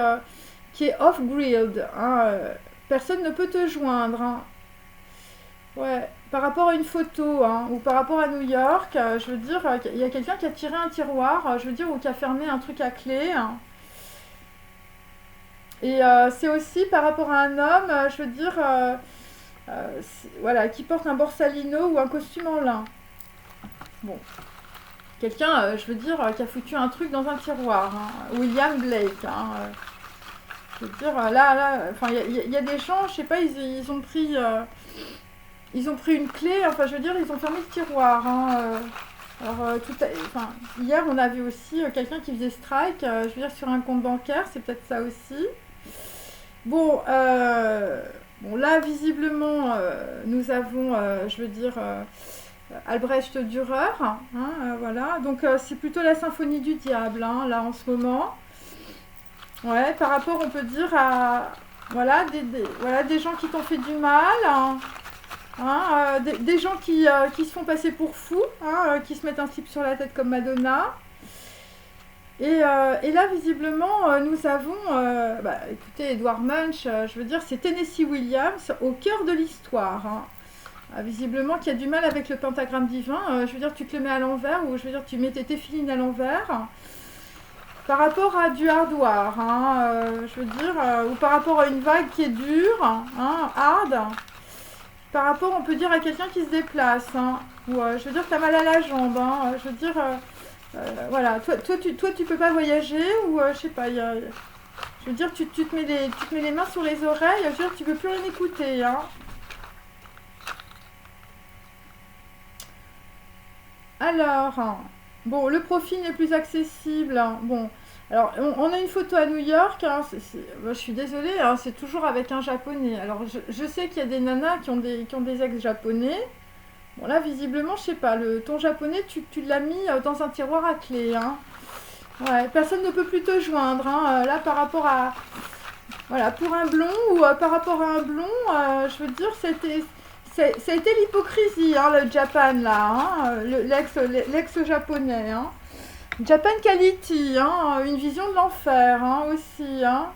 qui est off-grid. Hein, personne ne peut te joindre. Hein. Ouais, par rapport à une photo, hein, ou par rapport à New York, je veux dire, il y a quelqu'un qui a tiré un tiroir, je veux dire, ou qui a fermé un truc à clé. Hein. Et c'est aussi par rapport à un homme, je veux dire, voilà, qui porte un borsalino ou un costume en lin. Bon, quelqu'un, je veux dire, qui a foutu un truc dans un tiroir, hein. William Blake, hein. Je veux dire, enfin, il y a des gens, je sais pas, ils ont pris une clé, enfin, je veux dire, ils ont fermé le tiroir, hein. Alors, enfin, hier, on a vu aussi quelqu'un qui faisait strike, je veux dire, sur un compte bancaire, c'est peut-être ça aussi. Bon, bon là, visiblement, nous avons, je veux dire, Albrecht Dürer, hein, voilà. Donc, c'est plutôt la symphonie du diable, hein, là, en ce moment. Ouais, par rapport, on peut dire, à voilà, voilà, des gens qui t'ont fait du mal, hein, des gens qui se font passer pour fous, hein, qui se mettent un slip sur la tête comme Madonna. Et là, visiblement, nous avons, écoutez, Edward Munch, je veux dire, c'est Tennessee Williams au cœur de l'histoire, hein. Visiblement, qui a du mal avec le pentagramme divin. Je veux dire, tu te le mets à l'envers, ou je veux dire, tu mets tes téphilines à l'envers. Par rapport à du hardware, hein, je veux dire, ou par rapport à une vague qui est dure, hein, hard. Par rapport, on peut dire, à quelqu'un qui se déplace, hein, ou je veux dire, t'as mal à la jambe, hein, je veux dire, voilà, toi, tu peux pas voyager, ou je sais pas, je veux dire, tu te mets les mains sur les oreilles, je veux dire, tu peux plus rien écouter, hein. Alors, bon, le profil n'est plus accessible, hein. Bon, alors, on a une photo à New York, hein, je suis désolée, hein, c'est toujours avec un japonais. Alors, je sais qu'il y a des nanas qui ont des ex-japonais. Bon, là, visiblement, je sais pas, ton japonais, tu l'as mis dans un tiroir à clé, hein. Ouais, personne ne peut plus te joindre, hein. Là, par rapport à... Voilà, pour un blond ou par rapport à un blond, je veux dire, ça a été l'hypocrisie, hein, le Japan, là, hein, l'ex-japonais, hein. Japan Quality, hein, une vision de l'enfer, hein, aussi, hein.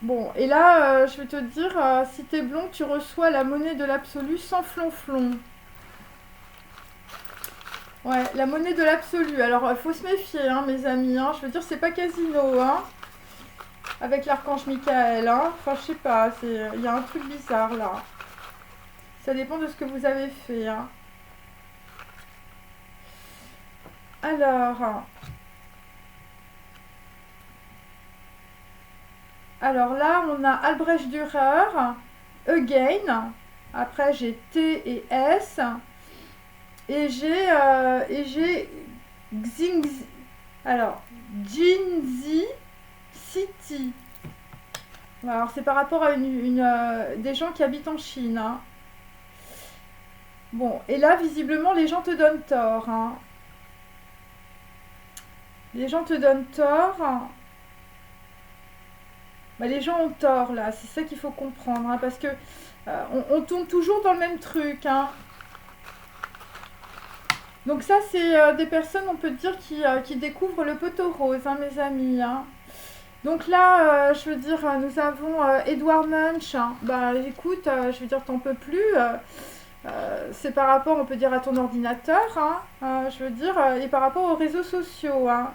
Bon, et là, je vais te dire, si t'es blond, tu reçois la monnaie de l'absolu sans flonflon. Ouais, la monnaie de l'absolu. Alors, faut se méfier, hein, mes amis, hein. Je veux dire, c'est pas Casino, hein, avec l'archange Michael, hein. Enfin, je sais pas, il y a un truc bizarre, là. Ça dépend de ce que vous avez fait, hein. Alors là, on a Albrecht Dürer, Again. Après, j'ai T et S. Et j'ai Xingzi. Alors, Jinzi City. Alors, c'est par rapport à des gens qui habitent en Chine, hein. Bon, et là, visiblement, les gens te donnent tort, hein. Les gens te donnent tort. Bah, les gens ont tort, là. C'est ça qu'il faut comprendre, hein, parce que on tourne toujours dans le même truc, hein. Donc ça, c'est des personnes, on peut dire, qui découvrent le poteau rose, hein, mes amis, hein. Donc là, je veux dire, nous avons Edward Munch, hein. Bah écoute, je veux dire, t'en peux plus. C'est par rapport, on peut dire, à ton ordinateur, hein, je veux dire, et par rapport aux réseaux sociaux, hein.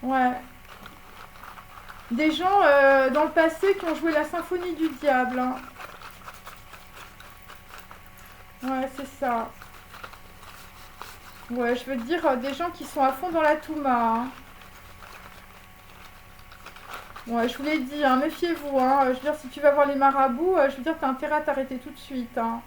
Ouais. Des gens dans le passé qui ont joué la symphonie du diable, hein. Ouais, c'est ça. Ouais, je veux dire, des gens qui sont à fond dans la Touma, hein. Ouais, je vous l'ai dit, hein, méfiez-vous, hein. Je veux dire, si tu vas voir les marabouts, je veux dire, t'as intérêt à t'arrêter tout de suite, hein.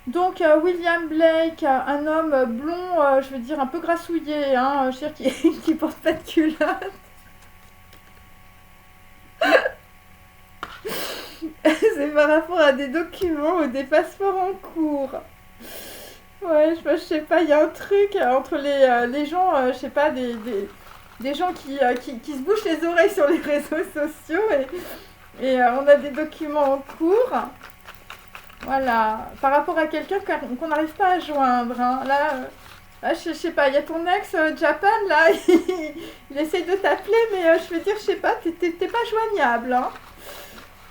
Donc, William Blake, un homme blond, je veux dire, un peu grassouillé, hein, je veux dire, qui porte pas de culotte. C'est par rapport à des documents ou des passeports en cours. Ouais, je sais pas, il y a un truc entre les gens, je sais pas, des gens qui se bouchent les oreilles sur les réseaux sociaux et on a des documents en cours. Voilà, par rapport à quelqu'un qu'on n'arrive pas à joindre, hein. Là, je sais pas, il y a ton ex Japan, là, il essaye de t'appeler, mais je veux dire, je sais pas, t'es pas joignable, hein.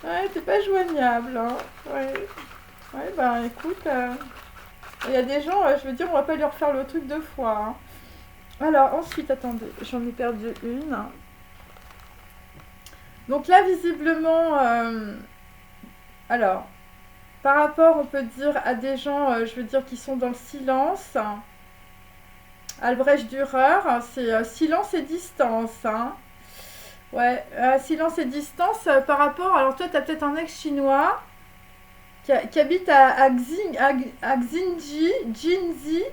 Ouais, t'es pas joignable, hein. Ouais, ouais, bah écoute, Il y a des gens, je veux dire, on va pas leur faire le truc 2 fois. Hein. Alors, ensuite, attendez, j'en ai perdu une. Donc là, visiblement, alors, par rapport, on peut dire, à des gens, je veux dire, qui sont dans le silence, Albrecht Dürer, c'est silence et distance. Hein. Ouais, silence et distance par rapport. Alors, toi, tu as peut-être un ex chinois qui habite à Xinji, Jinzi.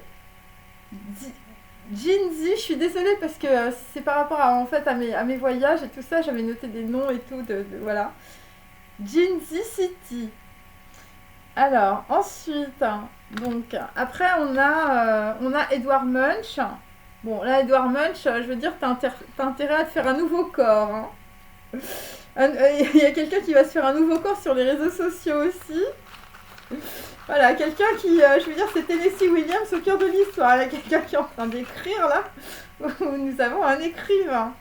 Je suis désolée parce que c'est par rapport à, en fait, à mes voyages et tout ça. J'avais noté des noms et tout, voilà. Jinzi City. Alors, ensuite, donc, après, on a Edward Munch. Bon, là, Edward Munch, je veux dire, t'as intérêt à te faire un nouveau corps. Hein. Il y a quelqu'un qui va se faire un nouveau corps sur les réseaux sociaux aussi. Voilà, quelqu'un qui, je veux dire, c'est Tennessee Williams au cœur de l'histoire. Il y a quelqu'un qui est en train d'écrire, là. Nous avons un écrivain.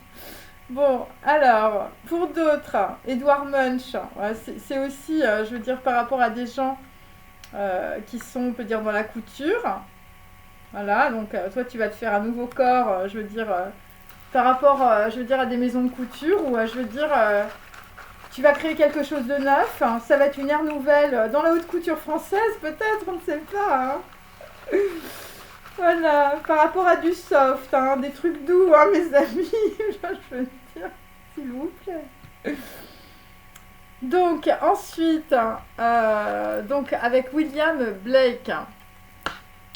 Bon, alors, pour d'autres, Edward Munch, ouais, c'est aussi, je veux dire, par rapport à des gens qui sont, on peut dire, dans la couture. Voilà, donc toi, tu vas te faire un nouveau corps, je veux dire, par rapport, je veux dire, à des maisons de couture, ou je veux dire, tu vas créer quelque chose de neuf. Hein, ça va être une ère nouvelle dans la haute couture française, peut-être, on ne sait pas. Hein. Voilà, par rapport à du soft, hein, des trucs doux, hein, mes amis, je veux dire, s'il vous plaît. Donc, ensuite, donc avec William Blake,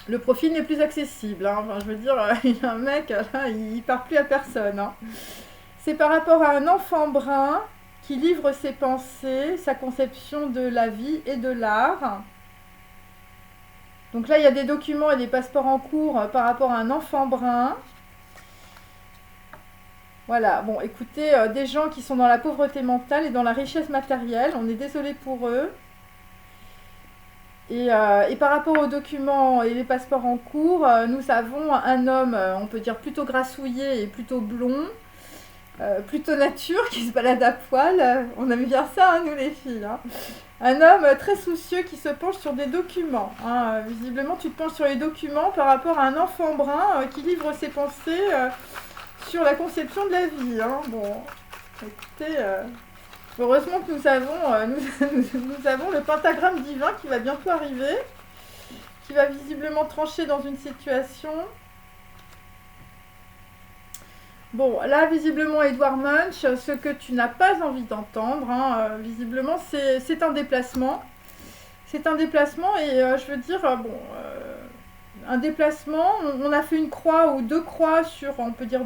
le profil n'est plus accessible. Hein, enfin, je veux dire, il y a un mec, là, il parle plus à personne. Hein. C'est par rapport à un enfant brun qui livre ses pensées, sa conception de la vie et de l'art. Donc là, il y a des documents et des passeports en cours par rapport à un enfant brun. Voilà, bon, écoutez, des gens qui sont dans la pauvreté mentale et dans la richesse matérielle, on est désolé pour eux. Et par rapport aux documents et les passeports en cours, nous avons un homme, on peut dire plutôt grassouillé et plutôt blond, plutôt nature, qui se balade à poil. On aime bien ça, hein, nous les filles. Hein. Un homme très soucieux qui se penche sur des documents. Hein. Visiblement, tu te penches sur les documents par rapport à un enfant brun qui livre ses pensées sur la conception de la vie. Hein. Bon, écoutez, heureusement que nous avons le pentagramme divin qui va bientôt arriver, qui va visiblement trancher dans une situation. Bon, là, visiblement, Edward Munch, ce que tu n'as pas envie d'entendre, hein, visiblement, c'est un déplacement. C'est un déplacement et je veux dire, un déplacement, on a fait une croix ou 2 croix sur, on peut dire,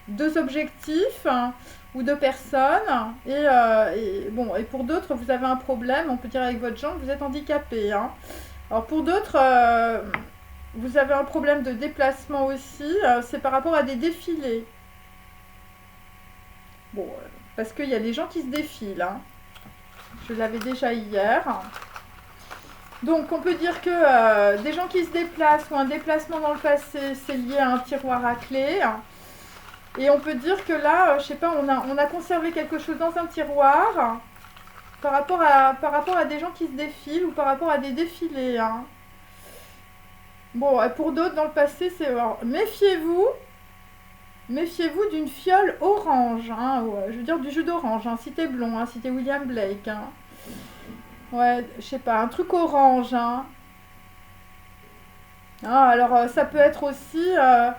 deux objectifs hein, ou 2 personnes. Et pour d'autres, vous avez un problème, on peut dire avec votre jambe, vous êtes handicapé. Hein. Alors pour d'autres, vous avez un problème de déplacement aussi, c'est par rapport à des défilés. Bon, parce qu'il y a des gens qui se défilent. Hein. Je l'avais déjà hier. Donc on peut dire que des gens qui se déplacent ou un déplacement dans le passé, c'est lié à un tiroir à clé. Et on peut dire que là, je sais pas, on a conservé quelque chose dans un tiroir par rapport à des gens qui se défilent ou par rapport à des défilés. Hein. Bon, pour d'autres, dans le passé, c'est... Méfiez-vous d'une fiole orange, hein, je veux dire du jus d'orange, hein, si t'es blond, hein, si t'es William Blake. Hein. Ouais, je sais pas, un truc orange. Hein. Ah, alors, ça peut être aussi... de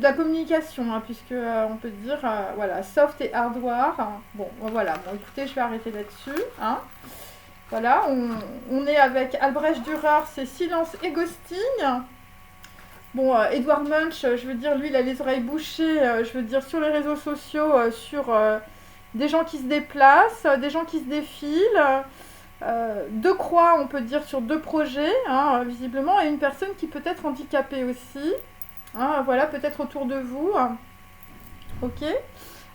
la communication, hein, puisque on peut dire, voilà, soft et hardware. Hein. Bon, voilà, bon, écoutez, je vais arrêter là-dessus. Hein. Voilà, on est avec Albrecht Dürer, c'est silence et ghosting. Bon, Edward Munch, je veux dire, lui, il a les oreilles bouchées, je veux dire, sur les réseaux sociaux, sur des gens qui se déplacent, des gens qui se défilent. 2 croix, on peut dire, sur 2 projets, hein, visiblement, et une personne qui peut être handicapée aussi. Hein, voilà, peut-être autour de vous. Ok.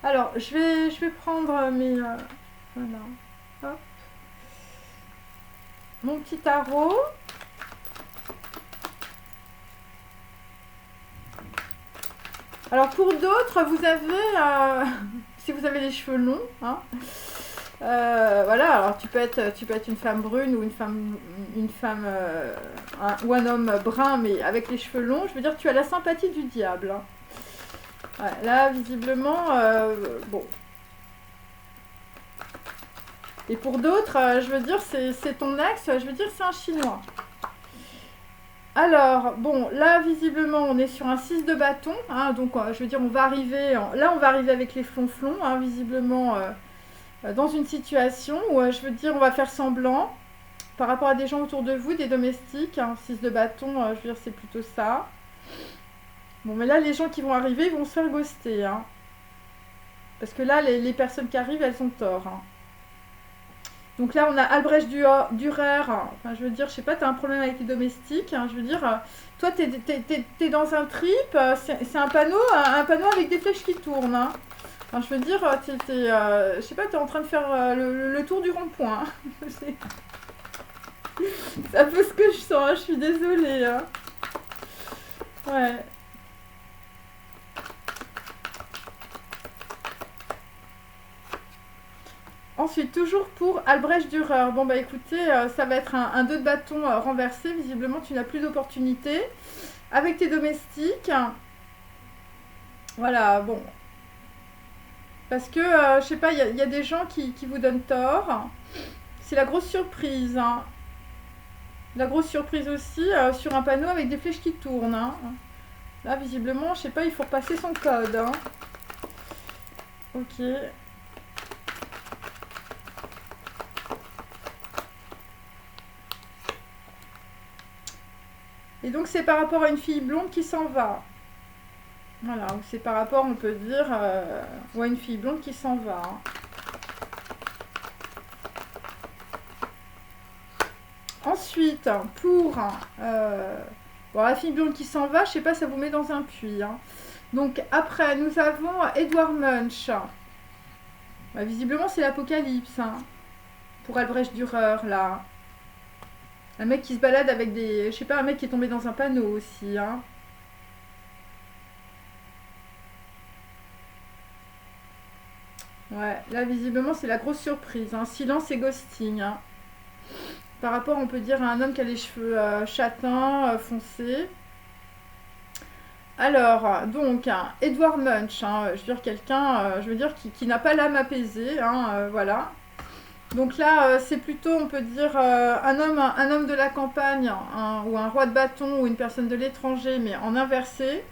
Alors, je vais prendre mes... voilà. Hop. Mon petit tarot. Alors, pour d'autres, vous avez... si vous avez les cheveux longs, hein, Voilà, alors tu peux être une femme brune ou ou un homme brun, mais avec les cheveux longs. Je veux dire, tu as la sympathie du diable, hein. Ouais, là, visiblement, bon. Et pour d'autres, je veux dire, c'est ton ex, je veux dire, c'est un Chinois. Alors, bon, là, visiblement, on est sur un 6 de bâton, hein, donc je veux dire, là, on va arriver avec les flonflons, hein, visiblement, dans une situation où, je veux dire, on va faire semblant par rapport à des gens autour de vous, des domestiques, hein, 6 de bâton, je veux dire, c'est plutôt ça. Bon, mais là, les gens qui vont arriver, ils vont se faire ghoster, hein. Parce que là, les personnes qui arrivent, elles ont tort, hein. Donc là, on a Albrecht Dürer. Enfin, je veux dire, je sais pas, tu as un problème avec les domestiques, hein, je veux dire, toi, t'es dans un trip, c'est un panneau avec des flèches qui tournent, hein. Enfin, je veux dire, je sais pas, t'es en train de faire le tour du rond-point, hein. C'est un peu ce que je sens, hein, je suis désolée, hein. Ouais. Ensuite, toujours pour Albrecht Dürer. Bon, bah écoutez, ça va être un 2 de bâton renversé. Visiblement, tu n'as plus d'opportunité. Avec tes domestiques. Voilà, bon. Parce que, je sais pas, il y a des gens qui vous donnent tort. C'est la grosse surprise, hein. La grosse surprise aussi, sur un panneau avec des flèches qui tournent, hein. Là, visiblement, je sais pas, il faut repasser son code, hein. Ok. Et donc c'est par rapport à une fille blonde qui s'en va. Voilà, ou c'est par rapport, on peut dire, à une fille blonde qui s'en va, hein. Ensuite, pour bon, la fille blonde qui s'en va, je sais pas, ça vous met dans un puits, hein. Donc après, nous avons Edward Munch. Bah, visiblement, c'est l'apocalypse, hein, pour Albrecht Dürer, là. Un mec qui se balade avec des... Je sais pas, un mec qui est tombé dans un panneau aussi, hein. Ouais, là, visiblement, c'est la grosse surprise, hein. Silence et ghosting, hein. Par rapport, on peut dire, à un homme qui a les cheveux châtains, foncés. Alors, donc, Edward Munch, hein, je veux dire, quelqu'un, je veux dire, qui n'a pas l'âme apaisée, hein, voilà. Donc là, c'est plutôt, on peut dire, un homme de la campagne, ou un roi de bâton, ou une personne de l'étranger, mais en inversé.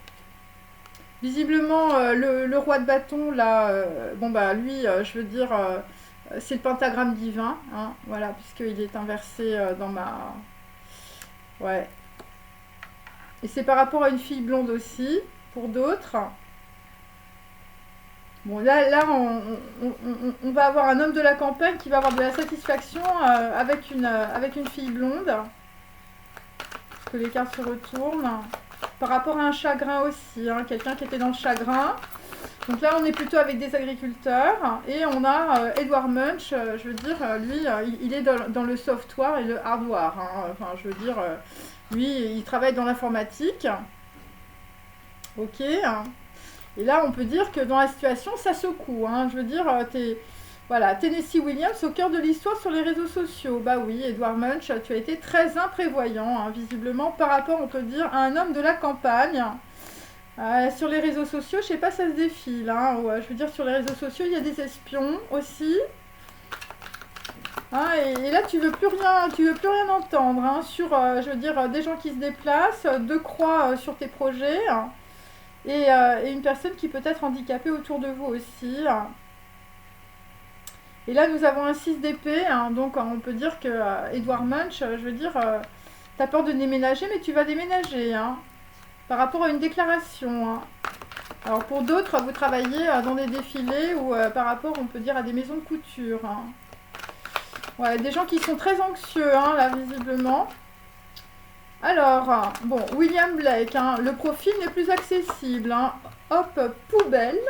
Visiblement, le roi de bâton, là, bon bah lui, je veux dire, c'est le pentagramme divin, hein, voilà, puisqu'il est inversé dans ma... Ouais. Et c'est par rapport à une fille blonde aussi, pour d'autres. Bon, là on va avoir un homme de la campagne qui va avoir de la satisfaction avec une fille blonde. Que les cartes se retournent. Par rapport à un chagrin aussi, hein, quelqu'un qui était dans le chagrin. Donc là, on est plutôt avec des agriculteurs. Et on a Edward Munch, je veux dire, lui, il est dans le software et le hardware, hein. Enfin, je veux dire, lui, il travaille dans l'informatique. Ok. Et là, on peut dire que dans la situation, ça secoue, hein. Je veux dire, voilà, Tennessee Williams au cœur de l'histoire sur les réseaux sociaux. Bah oui, Edward Munch, tu as été très imprévoyant, hein, visiblement, par rapport, on peut dire, à un homme de la campagne. Sur les réseaux sociaux, je sais pas, ça se défile, hein. Ouais, je veux dire, sur les réseaux sociaux, il y a des espions aussi. Hein, et là, tu veux plus rien entendre, hein, sur, je veux dire, des gens qui se déplacent, deux croix sur tes projets, hein, et une personne qui peut être handicapée autour de vous aussi, hein. Et là, nous avons un 6 d'épée, hein, donc on peut dire que Edward Munch, je veux dire, t'as peur de déménager, mais tu vas déménager, hein, par rapport à une déclaration, hein. Alors pour d'autres, vous travaillez dans des défilés ou par rapport, on peut dire, à des maisons de couture, hein. Ouais, des gens qui sont très anxieux, hein, là, visiblement. Alors, bon, William Blake, hein, le profil n'est plus accessible, hein. Hop, poubelle.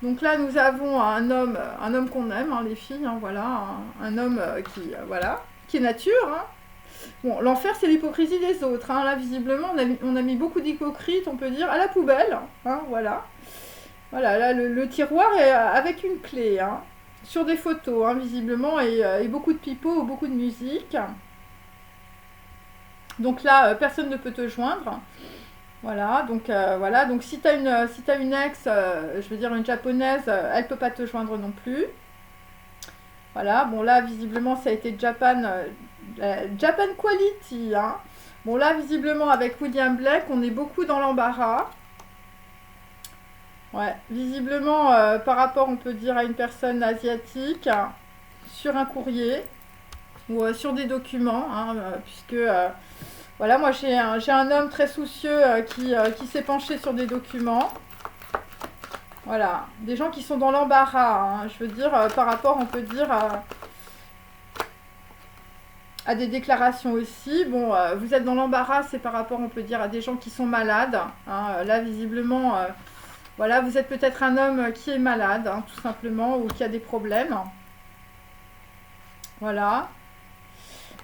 Donc là, nous avons un homme qu'on aime, hein, les filles, hein, voilà, un homme voilà, qui est nature, hein. Bon, l'enfer, c'est l'hypocrisie des autres, hein. Là, visiblement, on a mis beaucoup d'hypocrites, on peut dire, à la poubelle, hein, voilà. Voilà, là, le tiroir est avec une clé, hein. sur des photos, hein, visiblement, et beaucoup de pipeaux ou beaucoup de musique. Donc là, personne ne peut te joindre. Voilà, donc si tu as une ex, je veux dire une japonaise, elle peut pas te joindre non plus. Voilà, bon là, visiblement, ça a été Japan Quality, hein. Bon là, visiblement, avec William Blake, on est beaucoup dans l'embarras. Ouais, visiblement, par rapport, on peut dire, à une personne asiatique, sur un courrier, ou sur des documents, hein, puisque, voilà, moi j'ai un homme très soucieux qui s'est penché sur des documents. Voilà, des gens qui sont dans l'embarras, hein, je veux dire, par rapport, on peut dire, à des déclarations aussi. Bon, vous êtes dans l'embarras, c'est par rapport, on peut dire, à des gens qui sont malades. Hein. Là, visiblement, voilà, vous êtes peut-être un homme qui est malade, hein, tout simplement, ou qui a des problèmes. Voilà.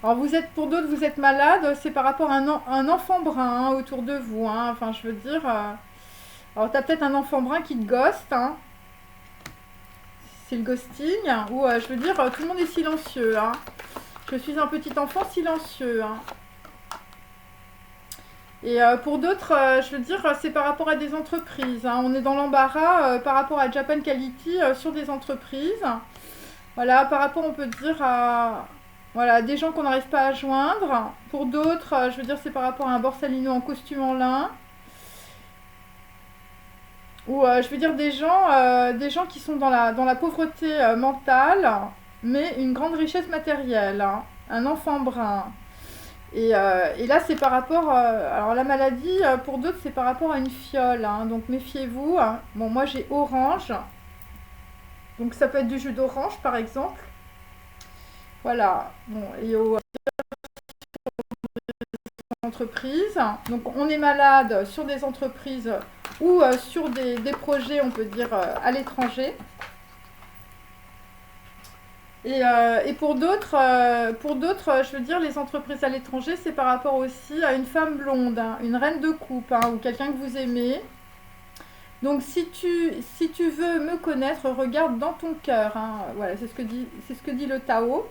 Alors, pour d'autres, vous êtes malade, c'est par rapport à un enfant brun, hein, autour de vous. Hein. Enfin, je veux dire... alors, tu as peut-être un enfant brun qui te ghost, hein. C'est le ghosting, hein, ou je veux dire, tout le monde est silencieux, hein. Je suis un petit enfant silencieux, hein. Et pour d'autres, je veux dire, c'est par rapport à des entreprises, hein. On est dans l'embarras par rapport à Japan Quality sur des entreprises. Voilà, par rapport, on peut dire, à voilà, des gens qu'on n'arrive pas à joindre. Pour d'autres, je veux dire, c'est par rapport à un Borsalino en costume en lin. Ou je veux dire des gens qui sont dans la pauvreté mentale, mais une grande richesse matérielle, hein. Un enfant brun. Et là, c'est par rapport... alors la maladie, pour d'autres, c'est par rapport à une fiole, hein, donc méfiez-vous. Hein. Bon, moi j'ai orange. Donc ça peut être du jus d'orange, par exemple. Voilà. Bon, et aux entreprises. Donc on est malade sur des entreprises ou sur des projets, on peut dire, à l'étranger. Et pour d'autres, je veux dire, les entreprises à l'étranger, c'est par rapport aussi à une femme blonde, hein, une reine de coupe, hein, ou quelqu'un que vous aimez. Donc si tu veux me connaître, regarde dans ton cœur, hein. Voilà, c'est ce que dit le Tao.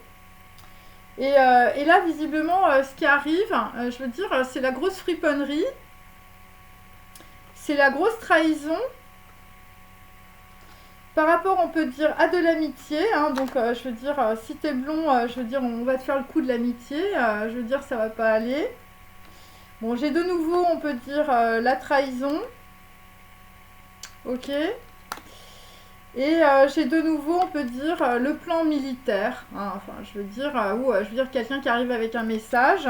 Et là, visiblement, ce qui arrive, je veux dire, c'est la grosse friponnerie, c'est la grosse trahison. Par rapport, on peut dire, à de l'amitié, hein, donc je veux dire, si t'es blond, je veux dire, on va te faire le coup de l'amitié, je veux dire, ça va pas aller. Bon, j'ai de nouveau, on peut dire, la trahison, ok. Et j'ai de nouveau, on peut dire, le plan militaire, hein, enfin, je veux dire, ou je veux dire, quelqu'un qui arrive avec un message.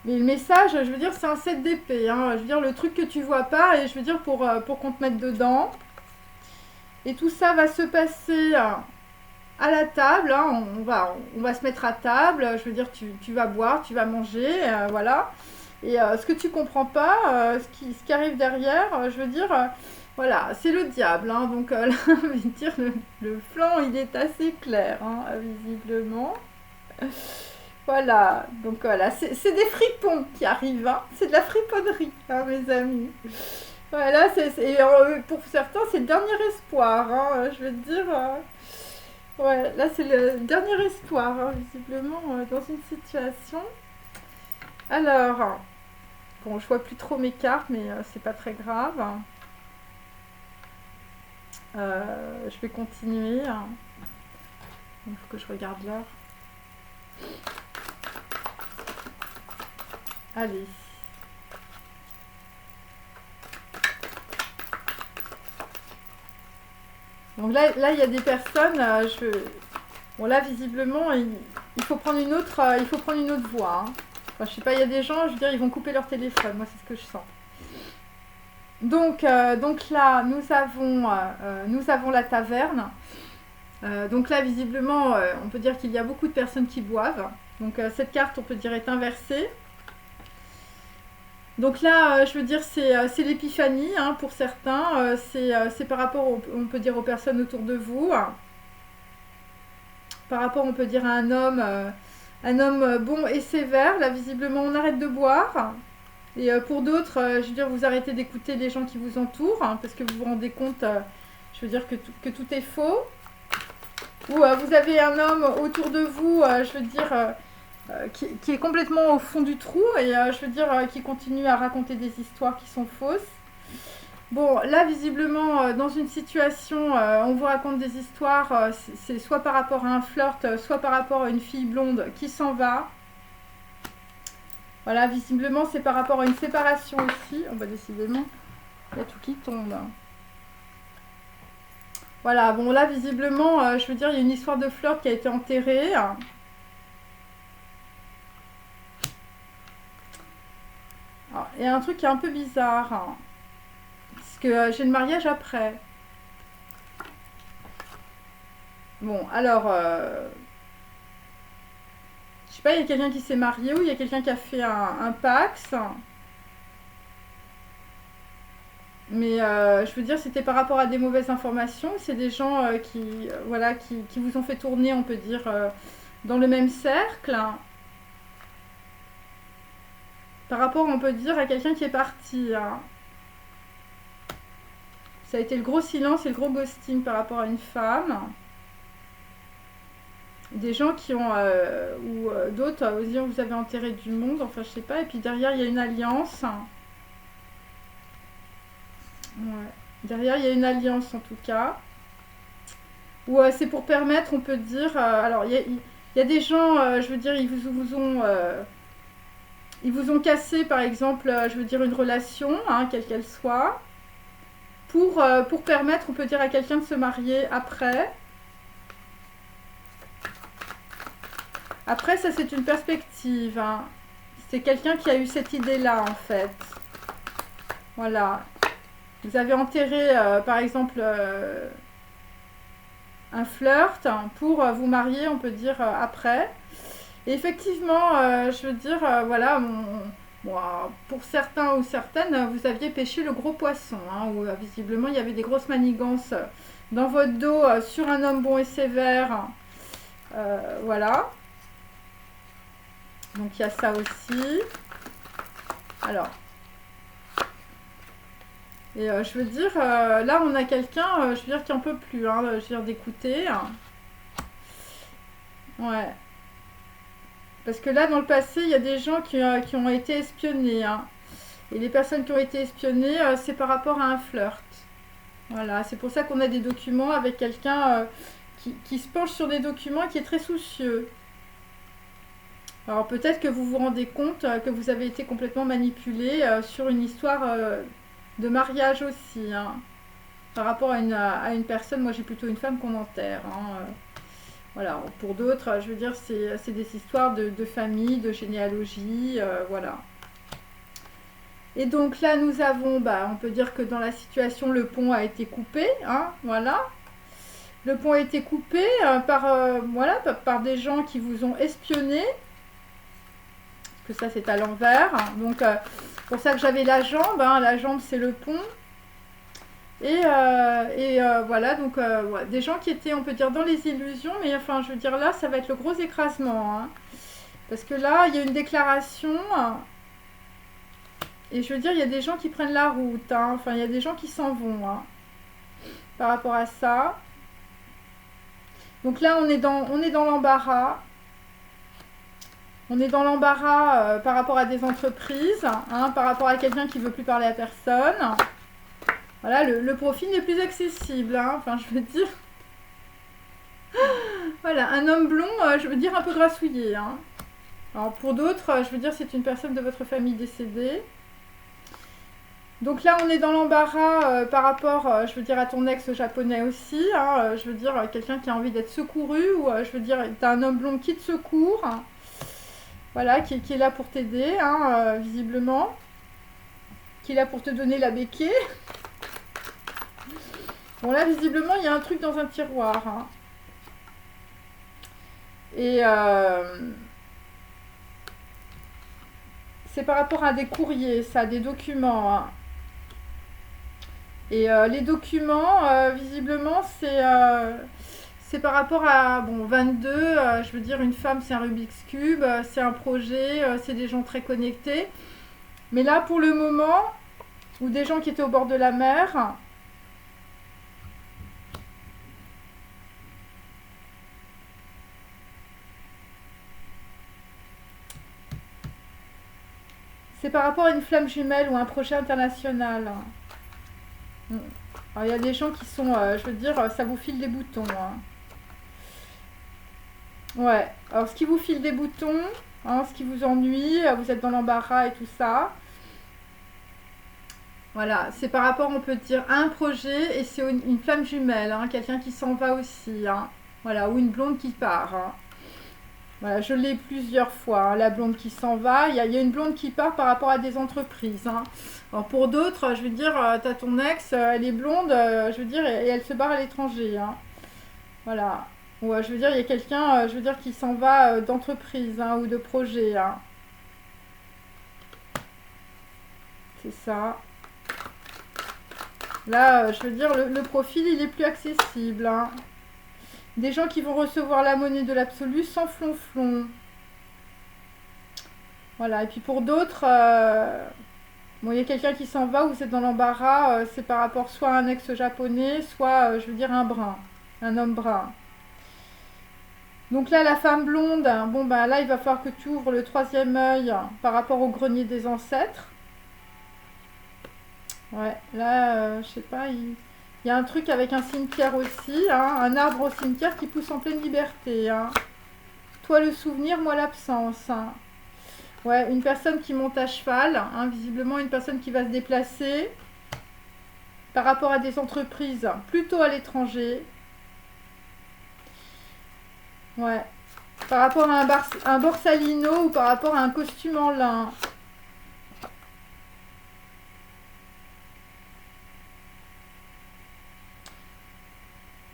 Mais le message, je veux dire, c'est un 7 d'épée, hein, je veux dire, le truc que tu vois pas, et je veux dire, pour qu'on te mette dedans. Et tout ça va se passer à la table, hein. On va se mettre à table, je veux dire, tu vas boire, tu vas manger, voilà. Et ce que tu comprends pas, ce qui arrive derrière, je veux dire, voilà, c'est le diable, hein. Donc là, je veux dire, le flanc, il est assez clair, hein, visiblement. Voilà, donc voilà, c'est des fripons qui arrivent, hein. C'est de la friponnerie, hein, mes amis. Voilà, pour certains, c'est le dernier espoir, hein, je veux dire. Ouais, là, c'est le dernier espoir, hein, visiblement, dans une situation. Alors, bon, je vois plus trop mes cartes, mais c'est pas très grave. Je vais continuer, hein. Il faut que je regarde l'heure. Allez. Donc là, il y a des personnes, bon là, visiblement, il faut prendre une autre voie, hein. Enfin, je sais pas, il y a des gens, je veux dire, ils vont couper leur téléphone, moi, c'est ce que je sens. Donc là, nous avons la taverne. Donc là, visiblement, on peut dire qu'il y a beaucoup de personnes qui boivent. Donc cette carte, on peut dire, est inversée. Donc là, je veux dire, c'est l'épiphanie, hein, pour certains. C'est par rapport, on peut dire, aux personnes autour de vous. Par rapport, on peut dire, à un homme bon et sévère. Là, visiblement, on arrête de boire. Et pour d'autres, je veux dire, vous arrêtez d'écouter les gens qui vous entourent, hein, parce que vous vous rendez compte, je veux dire que tout est faux. Ou vous avez un homme autour de vous, je veux dire, qui est complètement au fond du trou et je veux dire, qui continue à raconter des histoires qui sont fausses. Bon, là, visiblement, dans une situation, on vous raconte des histoires, c'est soit par rapport à un flirt, soit par rapport à une fille blonde qui s'en va. Voilà, visiblement, c'est par rapport à une séparation aussi. Oh, bah, décidément, il y a tout qui tombe. Voilà, bon, là, visiblement, je veux dire, il y a une histoire de flirt qui a été enterrée. Alors, il y a un truc qui est un peu bizarre. Parce que j'ai le mariage après. Bon, alors, je sais pas, il y a quelqu'un qui s'est marié ou il y a quelqu'un qui a fait un Pax. Mais je veux dire, c'était par rapport à des mauvaises informations. C'est des gens voilà, qui vous ont fait tourner, on peut dire, dans le même cercle. Par rapport, on peut dire, à quelqu'un qui est parti. Ça a été le gros silence et le gros ghosting par rapport à une femme. Des gens qui ont, ou d'autres, vous avez enterré du monde, enfin je sais pas. Et puis derrière, il y a une alliance. Ouais. Derrière, il y a une alliance en tout cas. Ou c'est pour permettre, on peut dire. Alors, il y a des gens, je veux dire, ils vous ont cassé, par exemple, je veux dire, une relation, hein, quelle qu'elle soit, pour permettre, on peut dire, à quelqu'un de se marier après. Après, ça, c'est une perspective. Hein. C'est quelqu'un qui a eu cette idée-là, en fait. Voilà. Vous avez enterré, par exemple, un flirt pour vous marier, on peut dire, après. Et effectivement, je veux dire, voilà, bon, pour certains ou certaines, vous aviez pêché le gros poisson, hein, où visiblement il y avait des grosses manigances dans votre dos sur un homme bon et sévère. Voilà. Donc il y a ça aussi. Alors. Et je veux dire, là on a quelqu'un, je veux dire, qui en peut plus, hein, je veux dire, d'écouter. Ouais. Parce que là, dans le passé, il y a des gens qui ont été espionnés. Hein. Et les personnes qui ont été espionnées, c'est par rapport à un flirt. Voilà, c'est pour ça qu'on a des documents avec quelqu'un qui se penche sur des documents et qui est très soucieux. Alors peut-être que vous vous rendez compte que vous avez été complètement manipulé sur une histoire de mariage aussi. Hein. Par rapport à une personne, moi j'ai plutôt une femme qu'on enterre. Hein. Voilà, pour d'autres, je veux dire, c'est des histoires de famille, de généalogie, voilà. Et donc là, nous avons, on peut dire que dans la situation, le pont a été coupé, hein, voilà. Le pont a été coupé voilà, par des gens qui vous ont espionné. Que ça, c'est à l'envers. Donc, pour ça que j'avais la jambe. Hein, la jambe, c'est le pont. Et voilà, donc ouais, des gens qui étaient, on peut dire, dans les illusions, mais enfin, je veux dire, là, ça va être le gros écrasement. Hein, parce que là, il y a une déclaration, et je veux dire, il y a des gens qui prennent la route, hein, enfin, il y a des gens qui s'en vont, hein, par rapport à ça. Donc là, on est dans l'embarras. On est dans l'embarras par rapport à des entreprises, hein, par rapport à quelqu'un qui ne veut plus parler à personne. Voilà, le profil n'est plus accessible, hein, enfin je veux dire. Voilà, un homme blond, je veux dire un peu grassouillé. Hein. Alors pour d'autres, je veux dire c'est une personne de votre famille décédée. Donc là on est dans l'embarras par rapport, je veux dire à ton ex japonais aussi. Hein, je veux dire quelqu'un qui a envie d'être secouru ou je veux dire t'as un homme blond qui te secourt. Hein, voilà, qui est là pour t'aider, hein, visiblement. Qui est là pour te donner la béquille. Bon là visiblement il y a un truc dans un tiroir. Hein. Et c'est par rapport à des courriers, ça, des documents. Hein. Et les documents, visiblement, c'est par rapport à 22, je veux dire, une femme, c'est un Rubik's Cube, c'est un projet, c'est des gens très connectés. Mais là, pour le moment, ou des gens qui étaient au bord de la mer, c'est par rapport à une flamme jumelle ou un projet international. Alors, il y a des gens qui sont, je veux dire, ça vous file des boutons. Hein. Ouais, alors ce qui vous file des boutons, hein, ce qui vous ennuie, vous êtes dans l'embarras et tout ça. Voilà, c'est par rapport, on peut dire, à un projet et c'est une flamme jumelle, hein, quelqu'un qui s'en va aussi. Hein. Voilà, ou une blonde qui part. Hein. Voilà, je l'ai plusieurs fois, hein, la blonde qui s'en va. Il y a une blonde qui part par rapport à des entreprises. Hein. Alors pour d'autres, je veux dire, tu as ton ex, elle est blonde, je veux dire, et elle se barre à l'étranger. Hein. Voilà. Ou je veux dire, il y a quelqu'un, je veux dire, qui s'en va d'entreprise hein, ou de projet. Hein. C'est ça. Là, je veux dire, le profil, il est plus accessible. Hein. Des gens qui vont recevoir la monnaie de l'absolu sans flonflon. Voilà, et puis pour d'autres, bon, il y a quelqu'un qui s'en va ou vous êtes dans l'embarras, c'est par rapport soit à un ex japonais, soit, je veux dire, un brun, un homme brun. Donc là, la femme blonde, bon ben là, il va falloir que tu ouvres le troisième œil par rapport au grenier des ancêtres. Ouais, là, je sais pas, il y a un truc avec un cimetière aussi, hein, un arbre au cimetière qui pousse en pleine liberté. Hein. Toi le souvenir, moi l'absence. Hein. Ouais, une personne qui monte à cheval, hein, visiblement une personne qui va se déplacer par rapport à des entreprises plutôt à l'étranger. Ouais, par rapport à un borsalino ou par rapport à un costume en lin.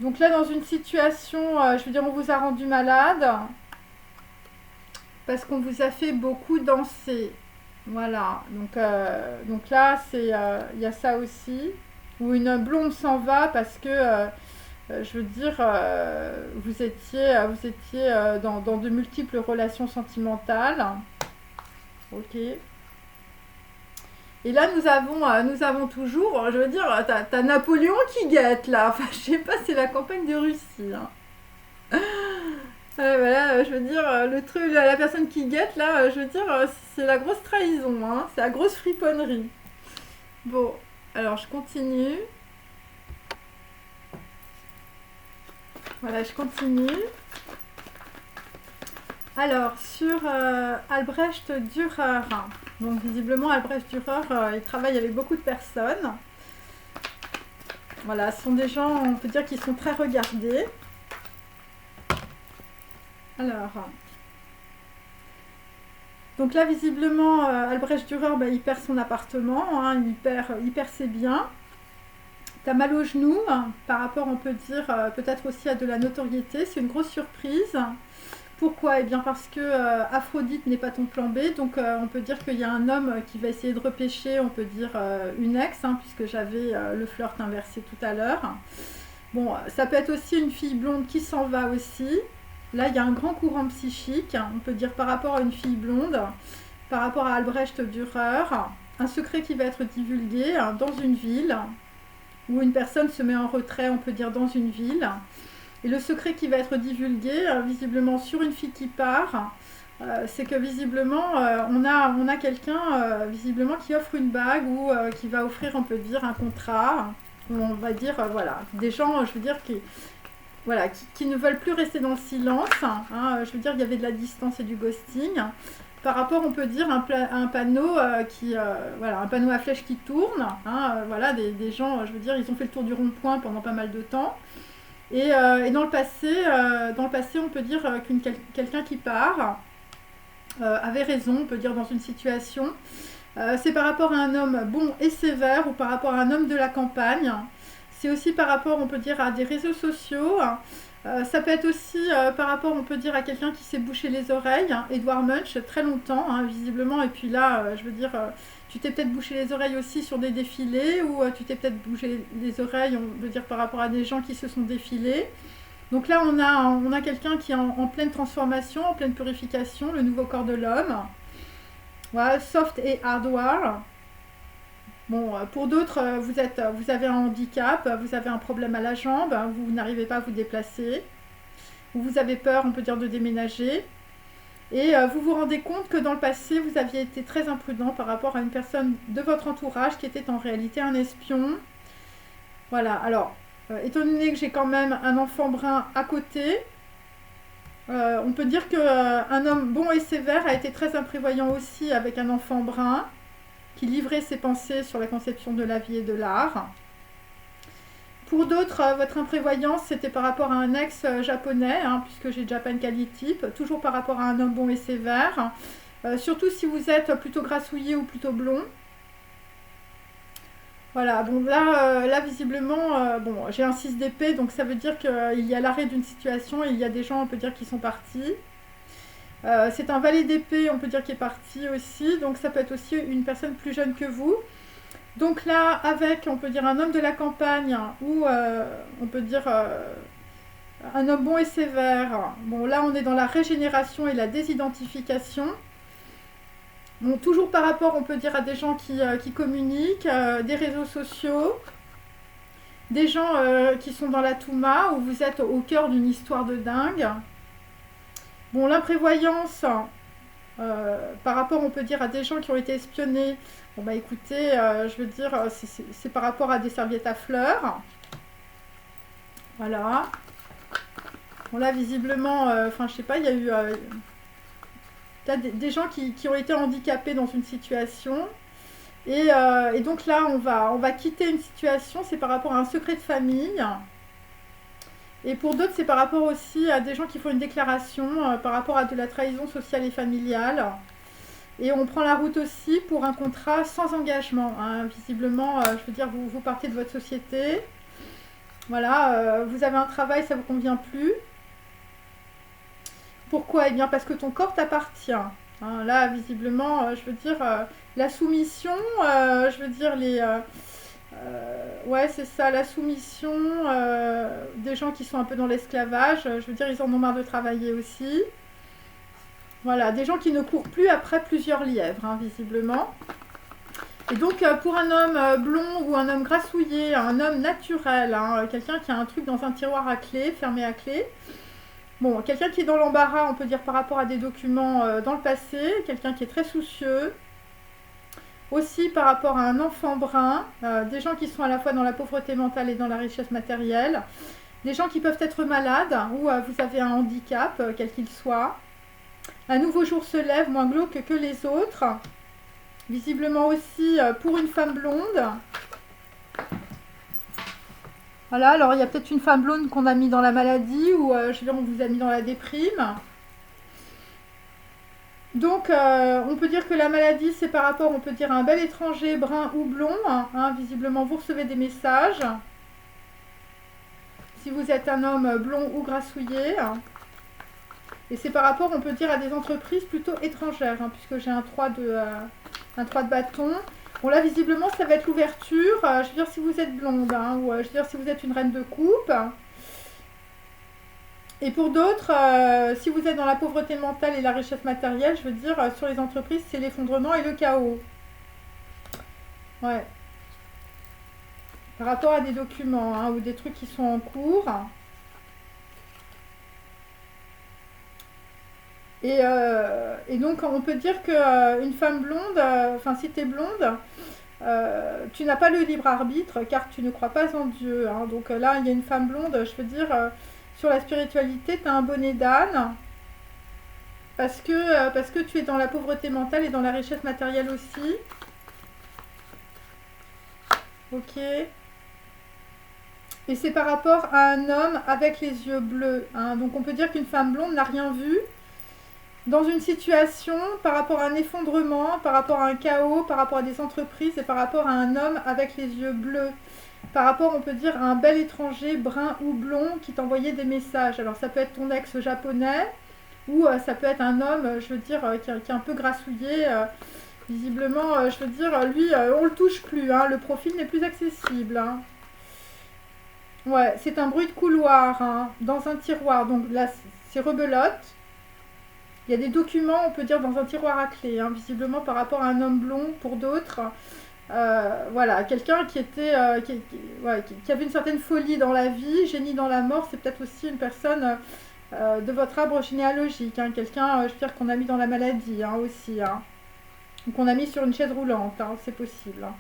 Donc là, dans une situation, je veux dire, on vous a rendu malade parce qu'on vous a fait beaucoup danser. Voilà, donc là, il y a ça aussi. Ou une blonde s'en va parce que, je veux dire, vous étiez dans de multiples relations sentimentales. Ok. Et là, nous avons toujours, je veux dire, t'as Napoléon qui guette là. Enfin, je sais pas, c'est la campagne de Russie. Hein. Voilà, je veux dire, le truc, la personne qui guette là, je veux dire, c'est la grosse trahison. Hein. C'est la grosse friponnerie. Bon, alors je continue. Voilà, je continue. Alors, sur Albrecht Dürer. Donc, visiblement, Albrecht Dürer, il travaille avec beaucoup de personnes. Voilà, ce sont des gens, on peut dire, qui sont très regardés. Alors, donc là, visiblement, Albrecht Dürer, il perd son appartement, hein, il perd ses biens. T'as mal au genou, hein, par rapport, on peut dire, peut-être aussi à de la notoriété. C'est une grosse surprise. Pourquoi? Eh bien parce que Aphrodite n'est pas ton plan B, donc on peut dire qu'il y a un homme qui va essayer de repêcher, on peut dire une ex, hein, puisque j'avais le flirt inversé tout à l'heure. Bon, ça peut être aussi une fille blonde qui s'en va aussi. Là, il y a un grand courant psychique, on peut dire par rapport à une fille blonde, par rapport à Albrecht Dürer, un secret qui va être divulgué dans une ville, où une personne se met en retrait, on peut dire dans une ville. Et le secret qui va être divulgué, visiblement sur une fille qui part, c'est que visiblement, on a quelqu'un visiblement qui offre une bague ou qui va offrir, on peut dire, un contrat. On va dire, voilà, des gens, je veux dire, qui ne veulent plus rester dans le silence. Hein, je veux dire, il y avait de la distance et du ghosting. Par rapport, on peut dire, à un panneau voilà, un panneau à flèche qui tourne. Hein, voilà, des gens, je veux dire, ils ont fait le tour du rond-point pendant pas mal de temps. Et dans le passé, on peut dire quelqu'un qui part avait raison, on peut dire dans une situation. C'est par rapport à un homme bon et sévère ou par rapport à un homme de la campagne. C'est aussi par rapport, on peut dire, à des réseaux sociaux. Ça peut être aussi par rapport, on peut dire, à quelqu'un qui s'est bouché les oreilles. Edouard Munch, très longtemps, hein, visiblement. Et puis là, je veux dire, tu t'es peut-être bouché les oreilles aussi sur des défilés ou tu t'es peut-être bouché les oreilles, on veut dire, par rapport à des gens qui se sont défilés. Donc là, on a quelqu'un qui est en pleine transformation, en pleine purification, le nouveau corps de l'homme. Voilà, soft et hardware. Bon, pour d'autres, vous avez un handicap, vous avez un problème à la jambe, vous n'arrivez pas à vous déplacer, ou vous avez peur, on peut dire, de déménager. Et vous vous rendez compte que dans le passé, vous aviez été très imprudent par rapport à une personne de votre entourage qui était en réalité un espion. Voilà, alors, étant donné que j'ai quand même un enfant brun à côté, on peut dire qu'un homme bon et sévère a été très imprévoyant aussi avec un enfant brun qui livrait ses pensées sur la conception de la vie et de l'art. Pour d'autres, votre imprévoyance, c'était par rapport à un ex japonais, hein, puisque j'ai Japan Kali type, toujours par rapport à un homme bon et sévère. Surtout si vous êtes plutôt grassouillé ou plutôt blond. Voilà, bon là visiblement, bon, j'ai un 6 d'épée, donc ça veut dire qu'il y a l'arrêt d'une situation et il y a des gens, on peut dire, qui sont partis. C'est un valet d'épée, on peut dire, qui est parti aussi, donc ça peut être aussi une personne plus jeune que vous. Donc là, avec, on peut dire, un homme de la campagne ou on peut dire un homme bon et sévère. Bon, là, on est dans la régénération et la désidentification. Bon, toujours par rapport, on peut dire, à des gens qui communiquent, des réseaux sociaux, des gens qui sont dans la Touma, où vous êtes au cœur d'une histoire de dingue. Bon, l'imprévoyance, par rapport, on peut dire, à des gens qui ont été espionnés. Bon, bah écoutez, je veux dire, c'est par rapport à des serviettes à fleurs. Voilà. Bon, là, visiblement, enfin, je sais pas, il y a eu des gens qui ont été handicapés dans une situation. Et donc là, on va quitter une situation, c'est par rapport à un secret de famille. Et pour d'autres, c'est par rapport aussi à des gens qui font une déclaration par rapport à de la trahison sociale et familiale. Et on prend la route aussi pour un contrat sans engagement. Hein. Visiblement, je veux dire, vous partez de votre société. Voilà, vous avez un travail, ça ne vous convient plus. Pourquoi? Eh bien, parce que ton corps t'appartient. Hein, là, visiblement, je veux dire, la soumission, je veux dire, ouais, c'est ça, la soumission des gens qui sont un peu dans l'esclavage. Je veux dire, ils en ont marre de travailler aussi. Voilà, des gens qui ne courent plus après plusieurs lièvres, hein, visiblement. Et donc, pour un homme blond ou un homme grassouillé, un homme naturel, hein, quelqu'un qui a un truc dans un tiroir à clé, fermé à clé. Bon, quelqu'un qui est dans l'embarras, on peut dire, par rapport à des documents dans le passé, quelqu'un qui est très soucieux. Aussi par rapport à un enfant brun, des gens qui sont à la fois dans la pauvreté mentale et dans la richesse matérielle, des gens qui peuvent être malades ou vous avez un handicap, quel qu'il soit. Un nouveau jour se lève, moins glauque que les autres. Visiblement aussi pour une femme blonde. Voilà, alors il y a peut-être une femme blonde qu'on a mis dans la maladie ou je veux dire, on vous a mis dans la déprime. Donc, on peut dire que la maladie, c'est par rapport, on peut dire, à un bel étranger brun ou blond. Hein, visiblement, vous recevez des messages. Si vous êtes un homme blond ou grassouillé. Et c'est par rapport, on peut dire, à des entreprises plutôt étrangères, hein, puisque j'ai un 3 de bâton. Bon, là, visiblement, ça va être l'ouverture. Je veux dire, si vous êtes blonde, hein, ou je veux dire, si vous êtes une reine de coupe. Et pour d'autres, si vous êtes dans la pauvreté mentale et la richesse matérielle, je veux dire, sur les entreprises, c'est l'effondrement et le chaos. Ouais. Par rapport à des documents, hein, ou des trucs qui sont en cours. Et donc, on peut dire qu'une femme blonde, enfin, si tu es blonde, tu n'as pas le libre arbitre car tu ne crois pas en Dieu. Hein. Donc là, il y a une femme blonde, je veux dire, sur la spiritualité, tu as un bonnet d'âne parce que tu es dans la pauvreté mentale et dans la richesse matérielle aussi. Ok. Et c'est par rapport à un homme avec les yeux bleus. Hein. Donc on peut dire qu'une femme blonde n'a rien vu dans une situation par rapport à un effondrement, par rapport à un chaos, par rapport à des entreprises et par rapport à un homme avec les yeux bleus. Par rapport, on peut dire, à un bel étranger brun ou blond qui t'envoyait des messages. Alors ça peut être ton ex japonais ou ça peut être un homme, je veux dire, qui est un peu grassouillé. Visiblement, je veux dire, lui, on le touche plus. Hein, le profil n'est plus accessible. Hein. Ouais, c'est un bruit de couloir hein, dans un tiroir. Donc là, c'est rebelote. Il y a des documents, on peut dire, dans un tiroir à clé, hein, visiblement par rapport à un homme blond pour d'autres. Voilà, quelqu'un qui était, qui avait une certaine folie dans la vie, génie dans la mort, c'est peut-être aussi une personne de votre arbre généalogique, hein, quelqu'un, je veux dire, qu'on a mis dans la maladie, hein, aussi, hein, ou qu'on a mis sur une chaise roulante, hein, c'est possible, hein.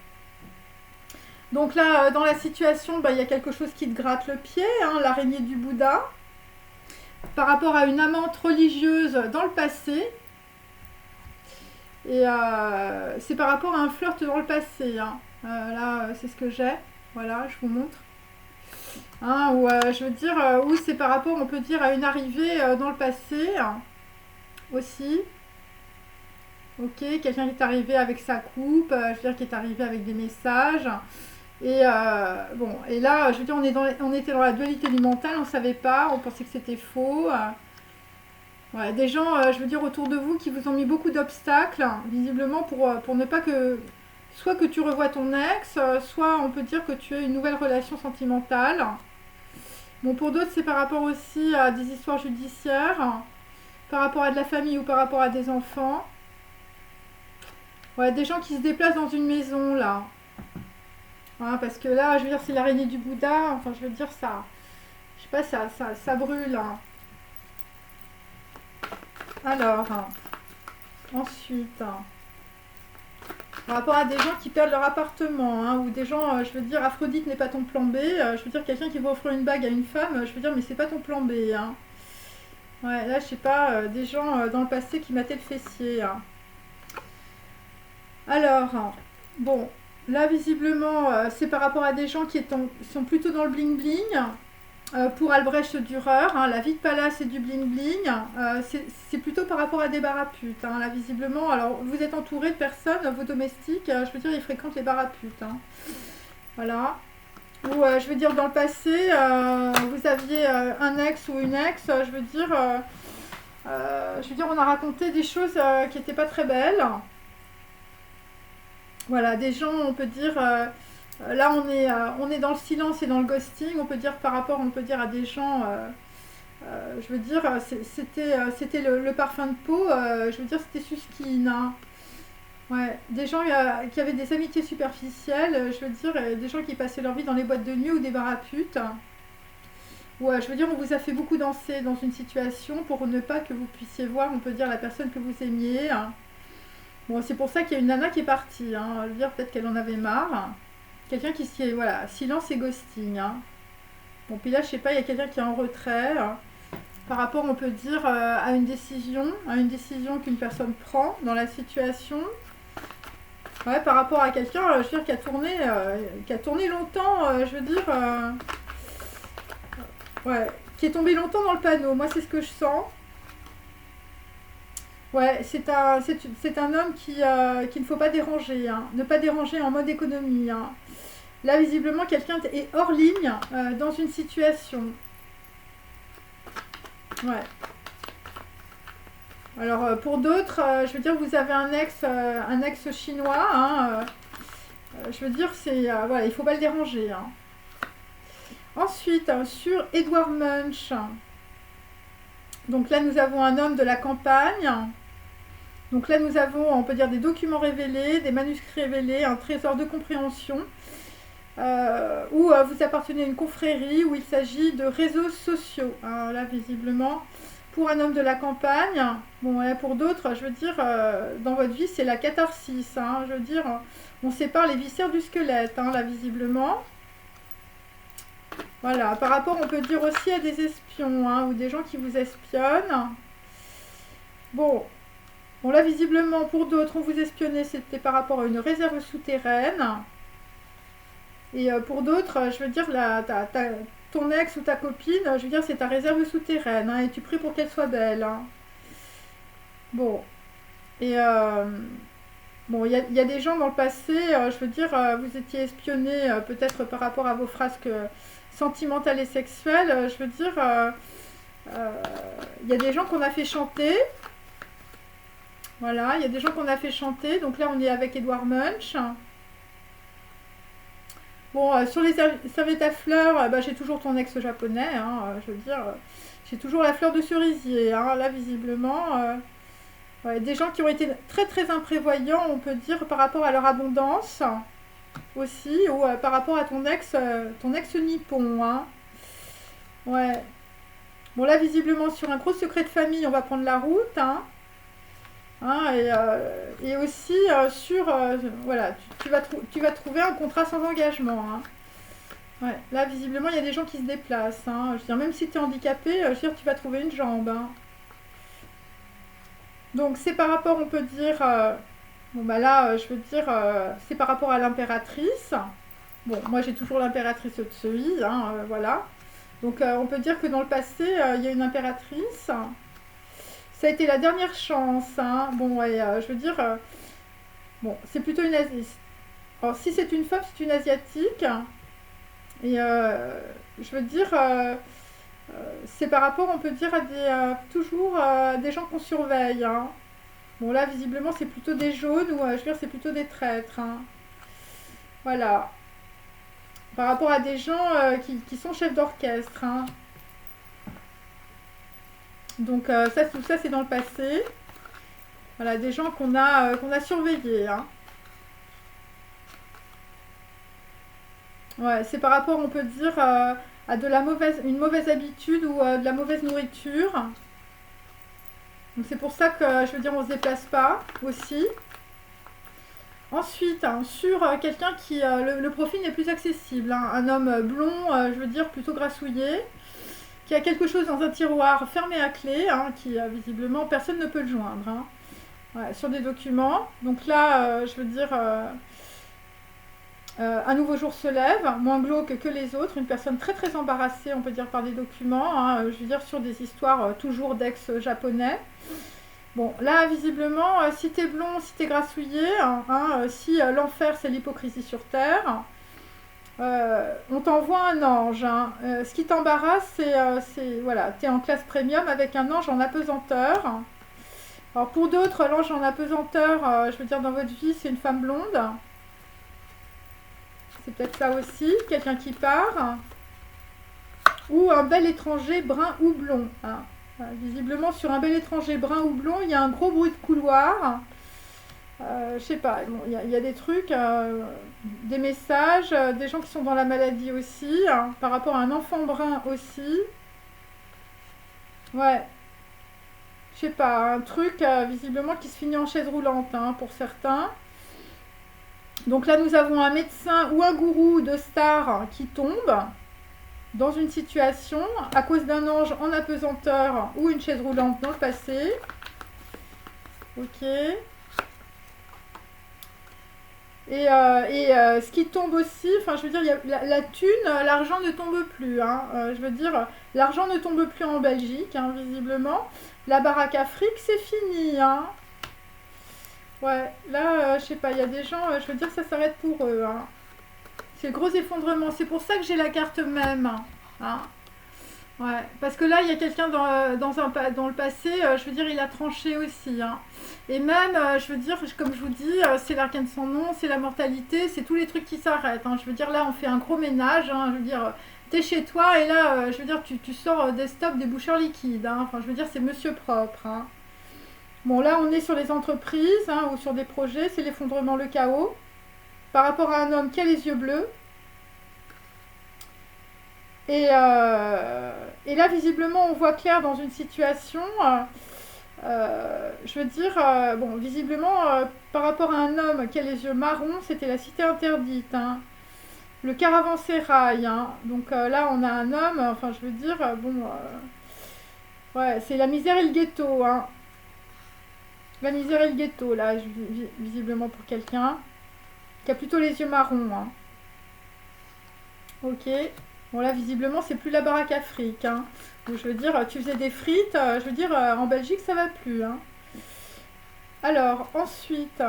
Donc là, dans la situation, bah, il y a quelque chose qui te gratte le pied, hein, l'araignée du Bouddha, par rapport à une amante religieuse dans le passé, et c'est par rapport à un flirt dans le passé, hein. Là, c'est ce que j'ai, voilà, je vous montre. Hein, ou je veux dire, ou c'est par rapport, on peut dire, à une arrivée dans le passé, hein, aussi. Ok, quelqu'un qui est arrivé avec sa coupe, je veux dire, qui est arrivé avec des messages. Et bon, et là, je veux dire, on était dans la dualité du mental, on ne savait pas, on pensait que c'était faux. Ouais, des gens, je veux dire, autour de vous qui vous ont mis beaucoup d'obstacles, visiblement, pour ne pas que. Soit que tu revoies ton ex, soit on peut dire que tu as une nouvelle relation sentimentale. Bon, pour d'autres, c'est par rapport aussi à des histoires judiciaires, par rapport à de la famille ou par rapport à des enfants. Ouais, des gens qui se déplacent dans une maison, là. Hein, parce que là, je veux dire, c'est l'araignée du Bouddha. Enfin, je veux dire, ça. Je sais pas, ça brûle, hein. Alors, ensuite, par rapport à des gens qui perdent leur appartement, hein, ou des gens, je veux dire, Aphrodite n'est pas ton plan B. Je veux dire, quelqu'un qui va offrir une bague à une femme, je veux dire, mais c'est pas ton plan B, hein. Ouais, là, je sais pas, des gens dans le passé qui mataient le fessier, hein. Alors, bon, là, visiblement, c'est par rapport à des gens qui sont plutôt dans le bling-bling. Pour Albrecht Dürer, hein, la vie de palace et du bling-bling, c'est plutôt par rapport à des baraputes, hein, là, visiblement. Alors, vous êtes entouré de personnes, vos domestiques, je veux dire, ils fréquentent les baraputes, hein. Voilà. Ou, je veux dire, dans le passé, vous aviez un ex ou une ex, je veux dire, on a raconté des choses qui n'étaient pas très belles. Voilà, des gens, on peut dire, là on est dans le silence et dans le ghosting, on peut dire par rapport, on peut dire à des gens, je veux dire, c'était le parfum de peau, je veux dire, c'était Suskine, hein. Ouais, des gens qui avaient des amitiés superficielles, je veux dire, des gens qui passaient leur vie dans les boîtes de nuit ou des bars à putes. Ouais, je veux dire, on vous a fait beaucoup danser dans une situation pour ne pas que vous puissiez voir, on peut dire, la personne que vous aimiez, hein. Bon, c'est pour ça qu'il y a une nana qui est partie, hein. Je veux dire, peut-être qu'elle en avait marre. Quelqu'un qui s'y est, voilà, silence et ghosting, hein. Bon, puis là, je sais pas, il y a quelqu'un qui est en retrait, hein, par rapport, on peut dire, à une décision qu'une personne prend dans la situation. Ouais, par rapport à quelqu'un, je veux dire, qui a tourné longtemps, je veux dire, ouais, qui est tombé longtemps dans le panneau. Moi, c'est ce que je sens. Ouais, c'est un homme qu'il ne faut pas déranger, hein. Ne pas déranger en mode économie, hein. Là, visiblement, quelqu'un est hors ligne dans une situation. Ouais. Alors, pour d'autres, je veux dire, vous avez un ex chinois, hein, je veux dire, voilà, il ne faut pas le déranger, hein. Ensuite, sur Edward Munch. Donc là, nous avons un homme de la campagne. Donc là, nous avons, on peut dire, des documents révélés, des manuscrits révélés, un trésor de compréhension, où vous appartenez à une confrérie, où il s'agit de réseaux sociaux, hein, là, visiblement, pour un homme de la campagne. Bon, et pour d'autres, je veux dire, dans votre vie, c'est la catharsis, hein, je veux dire, on sépare les viscères du squelette, hein, là, visiblement. Voilà, par rapport, on peut dire aussi à des espions, hein, ou des gens qui vous espionnent. Bon, là, visiblement, pour d'autres, on vous espionnait, c'était par rapport à une réserve souterraine. Et pour d'autres, je veux dire, ton ex ou ta copine, je veux dire, c'est ta réserve souterraine, hein, et tu pries pour qu'elle soit belle, hein. Bon, et bon, il y a des gens dans le passé, je veux dire, vous étiez espionnés peut-être par rapport à vos frasques sentimentales et sexuelles, je veux dire, il y a des gens qu'on a fait chanter. Voilà, il y a des gens qu'on a fait chanter. Donc là, on est avec Edward Munch. Bon, sur les serviettes à fleurs, bah, j'ai toujours ton ex japonais, hein, je veux dire, j'ai toujours la fleur de cerisier, hein, là, visiblement. Ouais, des gens qui ont été très très imprévoyants, on peut dire, par rapport à leur abondance aussi, ou par rapport à ton ex nippon, hein. Ouais. Bon, là, visiblement, sur un gros secret de famille, on va prendre la route. Hein. Hein, et aussi sur... voilà, tu vas trouver un contrat sans engagement. Hein. Ouais, là, visiblement, il y a des gens qui se déplacent. Hein. Je veux dire, même si tu es handicapé, je veux dire, tu vas trouver une jambe. Hein. Donc, c'est par rapport, on peut dire... bon, bah là, je veux dire, c'est par rapport à l'impératrice. Bon, moi, j'ai toujours l'impératrice Otsui, hein, voilà. Donc, on peut dire que dans le passé, il y a une impératrice. Ça a été la dernière chance. Hein. Bon, ouais, je veux dire... bon, c'est plutôt une... Alors, si c'est une femme, c'est une asiatique. Et je veux dire... c'est par rapport, on peut dire, à des, toujours des gens qu'on surveille. Hein. Bon, là, visiblement, c'est plutôt des jaunes ou je veux dire, c'est plutôt des traîtres. Hein. Voilà. Par rapport à des gens qui sont chefs d'orchestre. Hein. Donc, ça, tout ça, c'est dans le passé. Voilà, des gens qu'on a surveillés. Hein. Ouais, c'est par rapport, on peut dire, à une mauvaise habitude ou de la mauvaise nourriture. Donc c'est pour ça que, je veux dire, on ne se déplace pas aussi. Ensuite, hein, sur quelqu'un qui... le profil n'est plus accessible. Hein, un homme blond, je veux dire, plutôt grassouillé, qui a quelque chose dans un tiroir fermé à clé, hein, qui visiblement, personne ne peut le joindre. Hein. Ouais, sur des documents. Donc là, je veux dire... un nouveau jour se lève, moins glauque que les autres, une personne très très embarrassée, on peut dire, par des documents, hein, je veux dire, sur des histoires toujours d'ex-japonais. Bon, là, visiblement, si t'es blond, si t'es grassouillé, hein, si l'enfer c'est l'hypocrisie sur Terre, on t'envoie un ange. Hein. Ce qui t'embarrasse, c'est voilà, t'es en classe premium avec un ange en apesanteur. Alors pour d'autres, l'ange en apesanteur, je veux dire, dans votre vie, c'est une femme blonde. C'est peut-être ça aussi, quelqu'un qui part. Ou un bel étranger brun ou blond. Hein. Visiblement, sur un bel étranger brun ou blond, il y a un gros bruit de couloir. Je sais pas, bon, il y a des trucs, des messages, des gens qui sont dans la maladie aussi, hein, par rapport à un enfant brun aussi. Ouais, je sais pas, un truc visiblement qui se finit en chaise roulante hein, pour certains. Donc là, nous avons un médecin ou un gourou de star qui tombe dans une situation à cause d'un ange en apesanteur ou une chaise roulante dans le passé. Ok. Et ce qui tombe aussi, enfin je veux dire, la thune, l'argent ne tombe plus. Hein. Je veux dire, l'argent ne tombe plus en Belgique, hein, visiblement. La baraque Afrique, c'est fini. Hein. Ouais, là, je sais pas, il y a des gens, je veux dire, ça s'arrête pour eux. Hein. C'est le gros effondrement. C'est pour ça que j'ai la carte même. Hein. Ouais, parce que là, il y a quelqu'un dans le passé, je veux dire, il a tranché aussi. Hein. Et même, je veux dire, comme je vous dis, c'est l'arcane sans nom, c'est la mortalité, c'est tous les trucs qui s'arrêtent. Hein. Je veux dire, là, on fait un gros ménage. Hein. Je veux dire, t'es chez toi et là, je veux dire, tu sors des stocks, des boucheurs liquides. Hein. Enfin, je veux dire, c'est monsieur propre. Hein. Bon, là, on est sur les entreprises hein, ou sur des projets, c'est l'effondrement, le chaos. Par rapport à un homme qui a les yeux bleus. Et là, visiblement, on voit clair dans une situation, je veux dire, bon, visiblement, par rapport à un homme qui a les yeux marrons, c'était la cité interdite, hein, le caravansérail. Hein, donc là, on a un homme, enfin, je veux dire, bon, ouais, c'est la misère et le ghetto. Hein, la misère et le ghetto, là, visiblement pour quelqu'un qui a plutôt les yeux marrons. Hein. Ok. Bon là visiblement c'est plus la baraque Afrique. Hein. Donc, je veux dire, tu faisais des frites, je veux dire en Belgique ça va plus. Hein. Alors ensuite,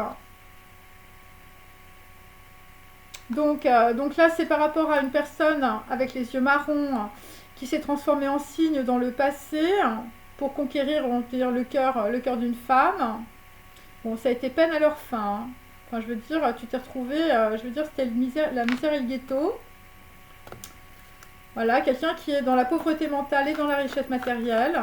donc là c'est par rapport à une personne avec les yeux marrons qui s'est transformée en cygne dans le passé pour conquérir on peut dire, le cœur d'une femme. Bon ça a été peine à leur fin. Hein. Enfin je veux dire tu t'es retrouvé, je veux dire c'était la misère et le ghetto. Voilà, quelqu'un qui est dans la pauvreté mentale et dans la richesse matérielle.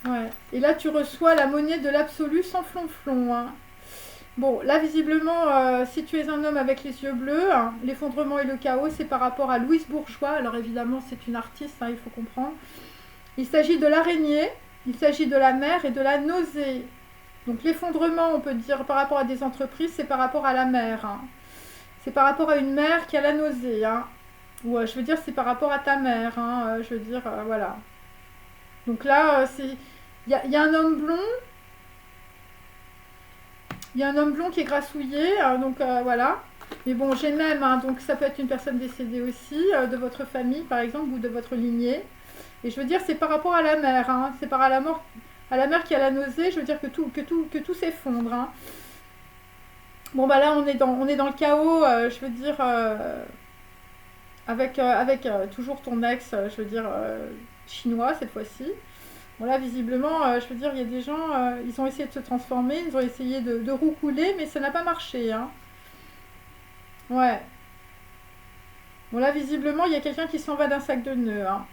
Ouais. Et là, tu reçois la monnaie de l'absolu sans flonflon. Hein. Bon, là, visiblement, si tu es un homme avec les yeux bleus, hein, l'effondrement et le chaos, c'est par rapport à Louise Bourgeois. Alors évidemment, c'est une artiste, hein, il faut comprendre. Il s'agit de l'araignée, il s'agit de la mer et de la nausée. Donc l'effondrement, on peut dire par rapport à des entreprises, c'est par rapport à la mer. Hein. C'est par rapport à une mère qui a la nausée. Hein. Ou je veux dire, c'est par rapport à ta mère. Hein, je veux dire, voilà. Donc là, il y a un homme blond. Il y a un homme blond qui est grassouillé. Donc voilà. Mais bon, j'ai même, hein, donc ça peut être une personne décédée aussi, de votre famille par exemple, ou de votre lignée. Et je veux dire, c'est par rapport à la mère. Hein, c'est par à la mère qui a la nausée. Je veux dire que tout s'effondre. Hein. Bon bah là, on est dans le chaos. Je veux dire. Avec toujours ton ex, je veux dire, chinois cette fois-ci. Voilà, visiblement, je veux dire, il y a des gens, ils ont essayé de se transformer, ils ont essayé de roucouler, mais ça n'a pas marché. Hein. Ouais. Bon, là, visiblement, il y a quelqu'un qui s'en va d'un sac de nœuds. Hein.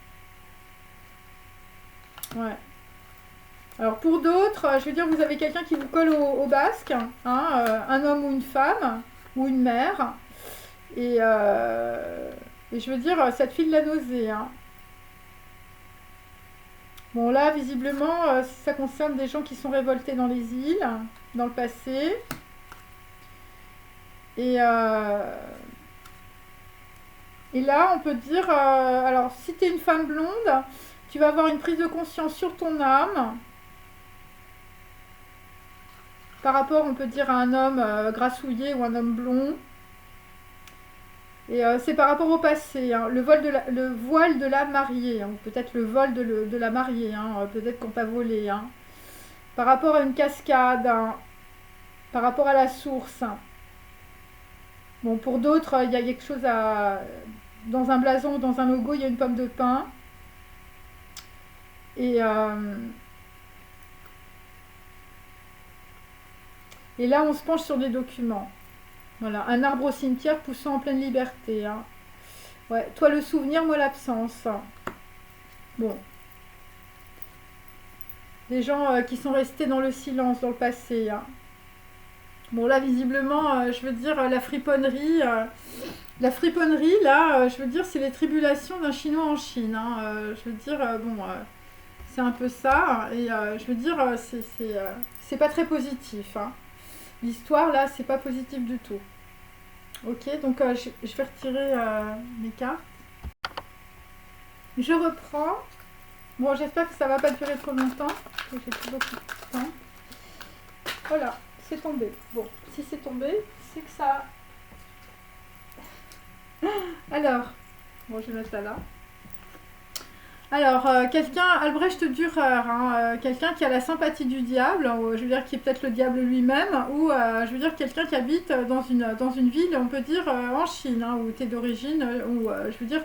Ouais. Alors, pour d'autres, je veux dire, vous avez quelqu'un qui vous colle au basque, hein, un homme ou une femme, ou une mère. Et je veux dire, ça te file la nausée. Hein. Bon, là, visiblement, ça concerne des gens qui sont révoltés dans les îles, dans le passé. Et, euh, et là, on peut dire, alors, si tu es une femme blonde, tu vas avoir une prise de conscience sur ton âme. Par rapport, on peut dire, à un homme grassouillé ou un homme blond. Et c'est par rapport au passé, hein, le voile de la mariée, hein, ou peut-être le vol de la mariée, hein, peut-être qu'on t'a volé. Hein. Par rapport à une cascade, hein, par rapport à la source. Hein. Bon, pour d'autres, il y a quelque chose à... Dans un blason ou dans un logo, il y a une pomme de pin. Et, euh, et là, on se penche sur des documents. Voilà, un arbre au cimetière poussant en pleine liberté. Hein. Ouais, toi le souvenir, moi l'absence. Bon, des gens qui sont restés dans le silence, dans le passé. Hein. Bon, là, visiblement, je veux dire, la friponnerie, là, je veux dire, c'est les tribulations d'un Chinois en Chine. Hein. Je veux dire, bon, c'est un peu ça. Et je veux dire, c'est pas très positif. Hein. L'histoire, là, c'est pas positif du tout. Ok, donc je vais retirer mes cartes. Je reprends. Bon, j'espère que ça va pas durer trop longtemps. Parce que j'ai plus beaucoup de temps. Voilà, c'est tombé. Bon, si c'est tombé, c'est que ça... Alors, bon, je vais mettre ça là. Alors, quelqu'un, Albrecht Dürer, hein, quelqu'un qui a la sympathie du diable, ou, je veux dire qui est peut-être le diable lui-même, ou je veux dire quelqu'un qui habite dans une ville, on peut dire en Chine, hein, où tu es d'origine, ou je veux dire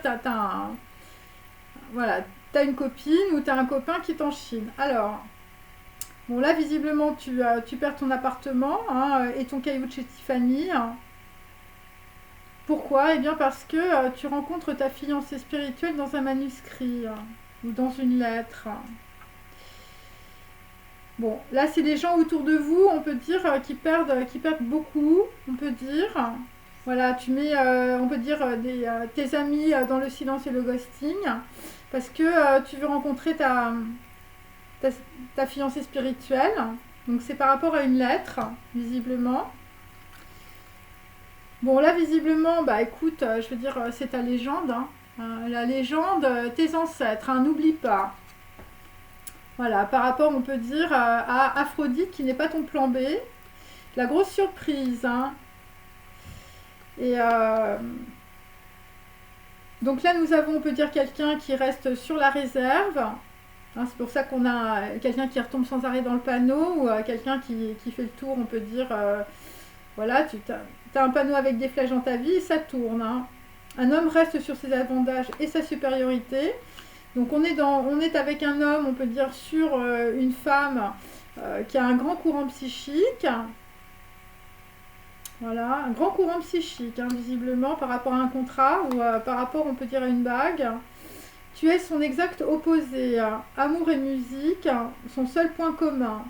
voilà, t'as une copine ou t'as un copain qui est en Chine. Alors, bon là visiblement tu perds ton appartement hein, et ton caillou de chez Tiffany. Hein. Pourquoi? Eh bien parce que tu rencontres ta fiancée spirituelle dans un manuscrit ou dans une lettre. Bon, là c'est des gens autour de vous, on peut dire, qui perdent beaucoup, on peut dire. Voilà, tu mets, on peut dire, tes amis dans le silence et le ghosting, parce que tu veux rencontrer ta, ta fiancée spirituelle. Donc c'est par rapport à une lettre, visiblement. Bon, là, visiblement, bah écoute, je veux dire, c'est ta légende. Hein. La légende, tes ancêtres, hein, n'oublie pas. Voilà, par rapport, on peut dire, à Aphrodite qui n'est pas ton plan B. La grosse surprise. Hein. Et donc là, nous avons, on peut dire, quelqu'un qui reste sur la réserve. Hein, c'est pour ça qu'on a quelqu'un qui retombe sans arrêt dans le panneau ou quelqu'un qui fait le tour, on peut dire, voilà, tu as un panneau avec des flèches dans ta vie et ça tourne. Hein. Un homme reste sur ses avantages et sa supériorité. Donc on est avec un homme, on peut dire, sur une femme qui a un grand courant psychique. Voilà, un grand courant psychique, hein, visiblement, par rapport à un contrat ou par rapport, on peut dire, à une bague. Tu es son exact opposé. Amour et musique, son seul point commun.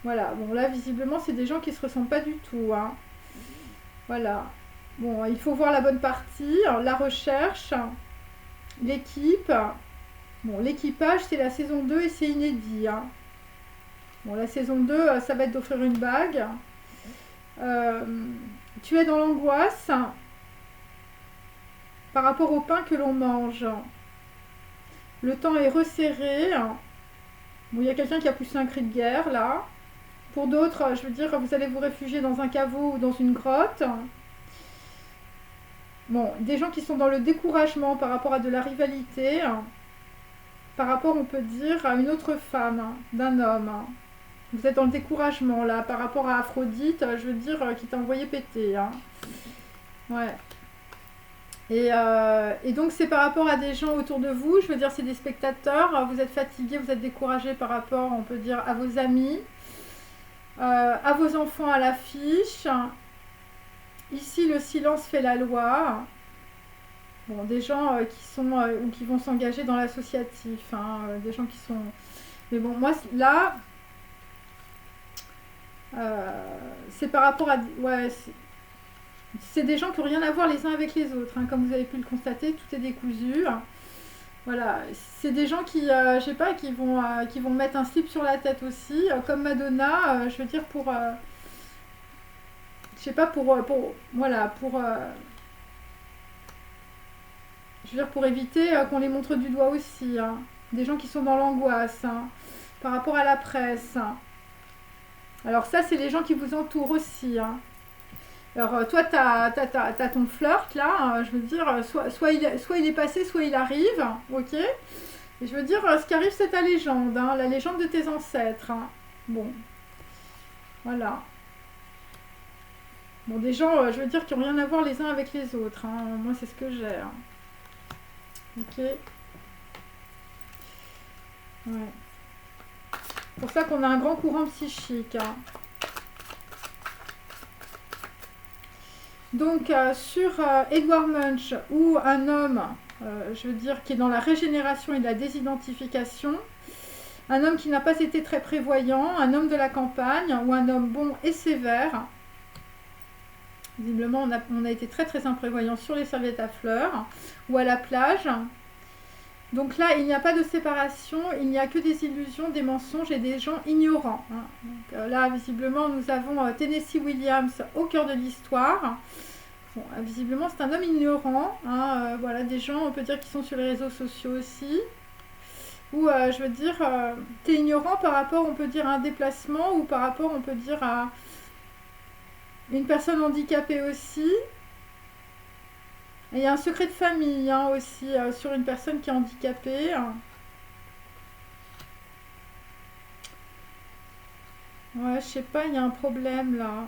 Voilà, bon là visiblement c'est des gens qui se ressemblent pas du tout, hein. Voilà. Bon, il faut voir la bonne partie, la recherche, l'équipe. Bon, l'équipage c'est la saison 2 et c'est inédit, hein. Bon, la saison 2, ça va être d'offrir une bague. Euh, Tu es dans l'angoisse par rapport au pain que l'on mange. Le temps est resserré. Bon, il y a quelqu'un qui a poussé un cri de guerre là. Pour d'autres, je veux dire, vous allez vous réfugier dans un caveau ou dans une grotte. Bon, des gens qui sont dans le découragement par rapport à de la rivalité, par rapport, on peut dire, à une autre femme, d'un homme. Vous êtes dans le découragement là, par rapport à Aphrodite, je veux dire, qui t'a envoyé péter, hein. Ouais. Et donc c'est par rapport à des gens autour de vous, je veux dire, c'est des spectateurs, vous êtes fatigué, vous êtes découragé par rapport, on peut dire, à vos amis, à vos enfants à l'affiche. Ici, le silence fait la loi. Bon, des gens qui sont ou qui vont s'engager dans l'associatif, hein, des gens qui sont. Mais bon, moi là, c'est par rapport à. Ouais, c'est des gens qui n'ont rien à voir les uns avec les autres, hein, comme vous avez pu le constater, tout est décousu. Voilà, c'est des gens qui, je sais pas, qui vont mettre un slip sur la tête aussi, comme Madonna, je veux dire je sais pas voilà, je veux dire pour éviter qu'on les montre du doigt aussi, hein. Des gens qui sont dans l'angoisse, hein, par rapport à la presse. Alors ça, c'est les gens qui vous entourent aussi, hein. Alors toi, t'as ton flirt là, hein, je veux dire, soit il est passé, soit il arrive, ok. Et je veux dire, ce qui arrive, c'est ta légende, hein, la légende de tes ancêtres, hein. Bon, voilà. Bon, des gens, je veux dire, qui n'ont rien à voir les uns avec les autres, hein. Moi, c'est ce que j'ai, hein. Ok. Ouais. C'est pour ça qu'on a un grand courant psychique, hein. Donc, sur Edward Munch, ou un homme, je veux dire, qui est dans la régénération et la désidentification, un homme qui n'a pas été très prévoyant, un homme de la campagne, ou un homme bon et sévère. Visiblement, on a été très très imprévoyant sur les serviettes à fleurs, ou à la plage. Donc là, il n'y a pas de séparation, il n'y a que des illusions, des mensonges et des gens ignorants, hein. Donc, là, visiblement, nous avons Tennessee Williams au cœur de l'histoire. Bon, visiblement, c'est un homme ignorant, hein, voilà, des gens, on peut dire, qui sont sur les réseaux sociaux aussi. Ou, je veux dire, t'es ignorant par rapport, on peut dire, à un déplacement, ou par rapport, on peut dire, à une personne handicapée aussi. Et il y a un secret de famille, hein, aussi, sur une personne qui est handicapée. Ouais, je sais pas, il y a un problème là.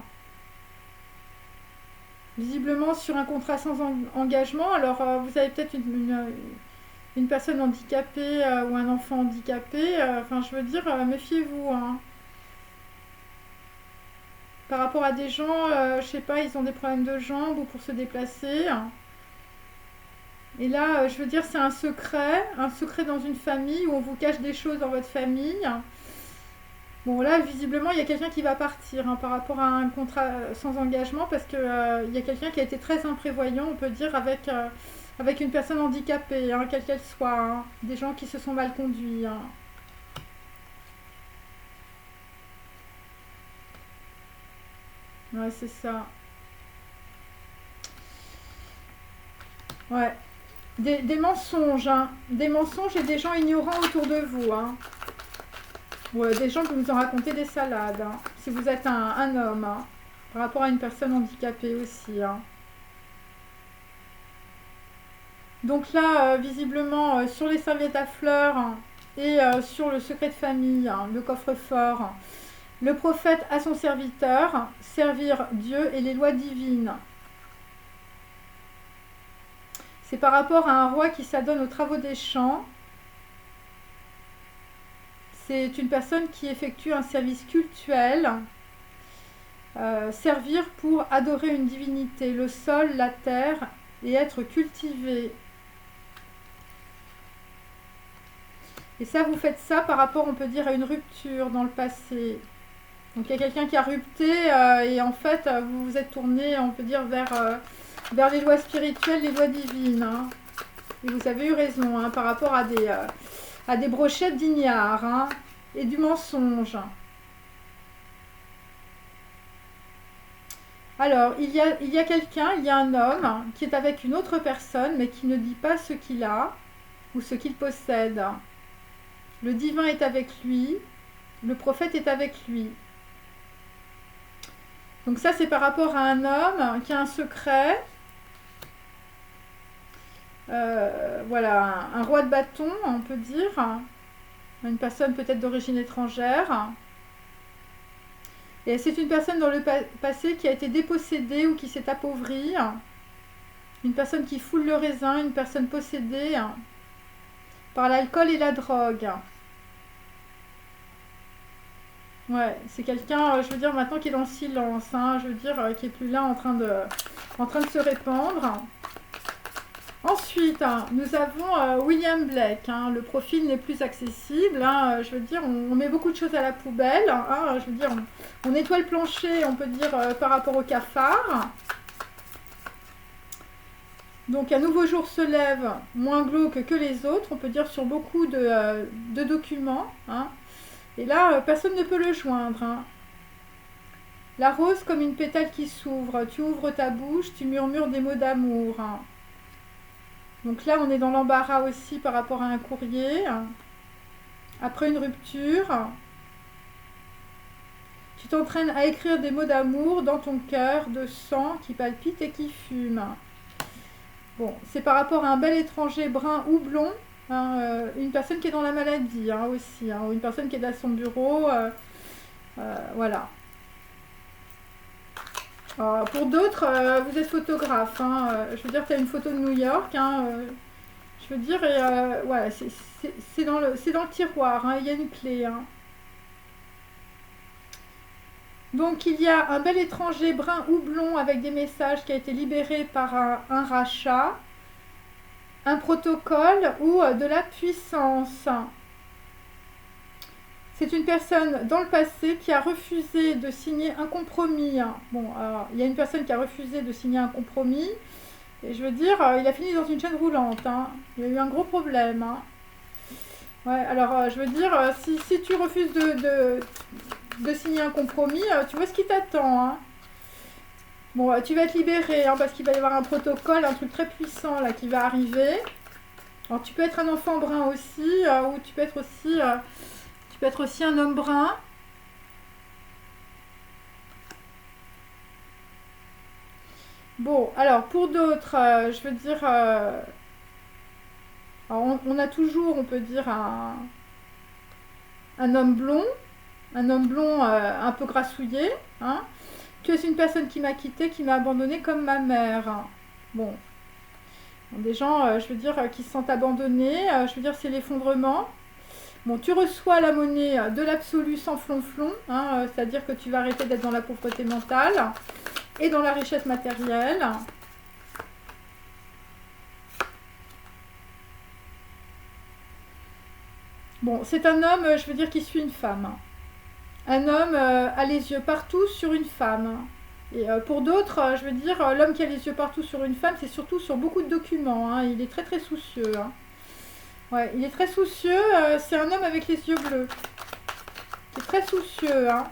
Visiblement sur un contrat sans engagement. Alors, vous avez peut-être une personne handicapée ou un enfant handicapé. Enfin, je veux dire, méfiez-vous, hein. Par rapport à des gens, je sais pas, ils ont des problèmes de jambes ou pour se déplacer. Et là, je veux dire, c'est un secret dans une famille où on vous cache des choses dans votre famille. Bon, là, visiblement, il y a quelqu'un qui va partir, hein, par rapport à un contrat sans engagement parce que il y a quelqu'un qui a été très imprévoyant, on peut dire, avec une personne handicapée, hein, quelle qu'elle soit, hein. Des gens qui se sont mal conduits, hein. Ouais, c'est ça. Ouais. Des mensonges, hein. Des mensonges et des gens ignorants autour de vous, hein. Ouais, des gens qui vous ont raconté des salades, hein. Si vous êtes un homme, hein, par rapport à une personne handicapée aussi, hein. Donc là, visiblement, sur les serviettes à fleurs, hein, et sur le secret de famille, hein, le coffre-fort, hein, le prophète à son serviteur, servir Dieu et les lois divines. C'est par rapport à un roi qui s'adonne aux travaux des champs. C'est une personne qui effectue un service cultuel, servir pour adorer une divinité, le sol, la terre, et être cultivé. Et ça, vous faites ça par rapport, on peut dire, à une rupture dans le passé. Donc il y a quelqu'un qui a rupté et en fait vous vous êtes tourné, on peut dire, vers les lois spirituelles, les lois divines. Hein. Et vous avez eu raison hein, par rapport à des brochettes d'ignare hein, et du mensonge. Alors, il y a quelqu'un, il y a un homme qui est avec une autre personne, mais qui ne dit pas ce qu'il a ou ce qu'il possède. Le divin est avec lui, le prophète est avec lui. Donc ça, c'est par rapport à un homme qui a un secret. Voilà, un roi de bâton, on peut dire. Une personne peut-être d'origine étrangère. Et c'est une personne dans le passé qui a été dépossédée ou qui s'est appauvrie. Une personne qui foule le raisin, une personne possédée par l'alcool et la drogue. Ouais, c'est quelqu'un, je veux dire, maintenant qui est dans le silence, hein, je veux dire, qui est plus là en train de se répandre. Ensuite, nous avons William Blake. Hein, le profil n'est plus accessible. Hein, je veux dire, on met beaucoup de choses à la poubelle. Hein, je veux dire, on nettoie le plancher, on peut dire, par rapport au cafard. Donc, un nouveau jour se lève, moins glauque que les autres. On peut dire sur beaucoup de documents. Hein, et là, personne ne peut le joindre. Hein. La rose comme une pétale qui s'ouvre. Tu ouvres ta bouche, tu murmures des mots d'amour. Hein. Donc là, on est dans l'embarras aussi par rapport à un courrier. Après une rupture, tu t'entraînes à écrire des mots d'amour dans ton cœur de sang qui palpite et qui fume. Bon, c'est par rapport à un bel étranger brun ou blond, hein, une personne qui est dans la maladie hein, aussi, hein, ou une personne qui est à son bureau. Voilà. Pour d'autres, vous êtes photographe. Hein, je veux dire, tu as une photo de New York. Hein, je veux dire, ouais, c'est dans le tiroir. Hein, il y a une clé. Hein. Donc, il y a un bel étranger brun ou blond avec des messages qui a été libéré par un rachat, un protocole ou de la puissance. C'est une personne dans le passé qui a refusé de signer un compromis. Bon, alors, il y a une personne qui a refusé de signer un compromis. Et je veux dire, il a fini dans une chaîne roulante. Hein. Il y a eu un gros problème. Hein. Ouais, alors, je veux dire, si tu refuses de signer un compromis, tu vois ce qui t'attend. Hein. Bon, tu vas être libéré hein, parce qu'il va y avoir un protocole, un truc très puissant là qui va arriver. Alors, tu peux être un enfant brun aussi, ou tu peux être aussi... Tu peux être aussi un homme brun. Bon, alors pour d'autres, je veux dire, on a toujours, on peut dire, un homme blond un peu grassouillé. Hein. Tu es une personne qui m'a quitté, qui m'a abandonné comme ma mère. Bon, des gens, je veux dire, qui se sentent abandonnés, je veux dire, c'est l'effondrement. Bon, tu reçois la monnaie de l'absolu sans flonflon, hein, c'est-à-dire que tu vas arrêter d'être dans la pauvreté mentale et dans la richesse matérielle. Bon, c'est un homme, je veux dire, qui suit une femme. Un homme a les yeux partout sur une femme. Et pour d'autres, je veux dire, l'homme qui a les yeux partout sur une femme, c'est surtout sur beaucoup de documents. Hein, il est très très soucieux. Hein. Ouais, il est très soucieux, c'est un homme avec les yeux bleus. Il est très soucieux, hein.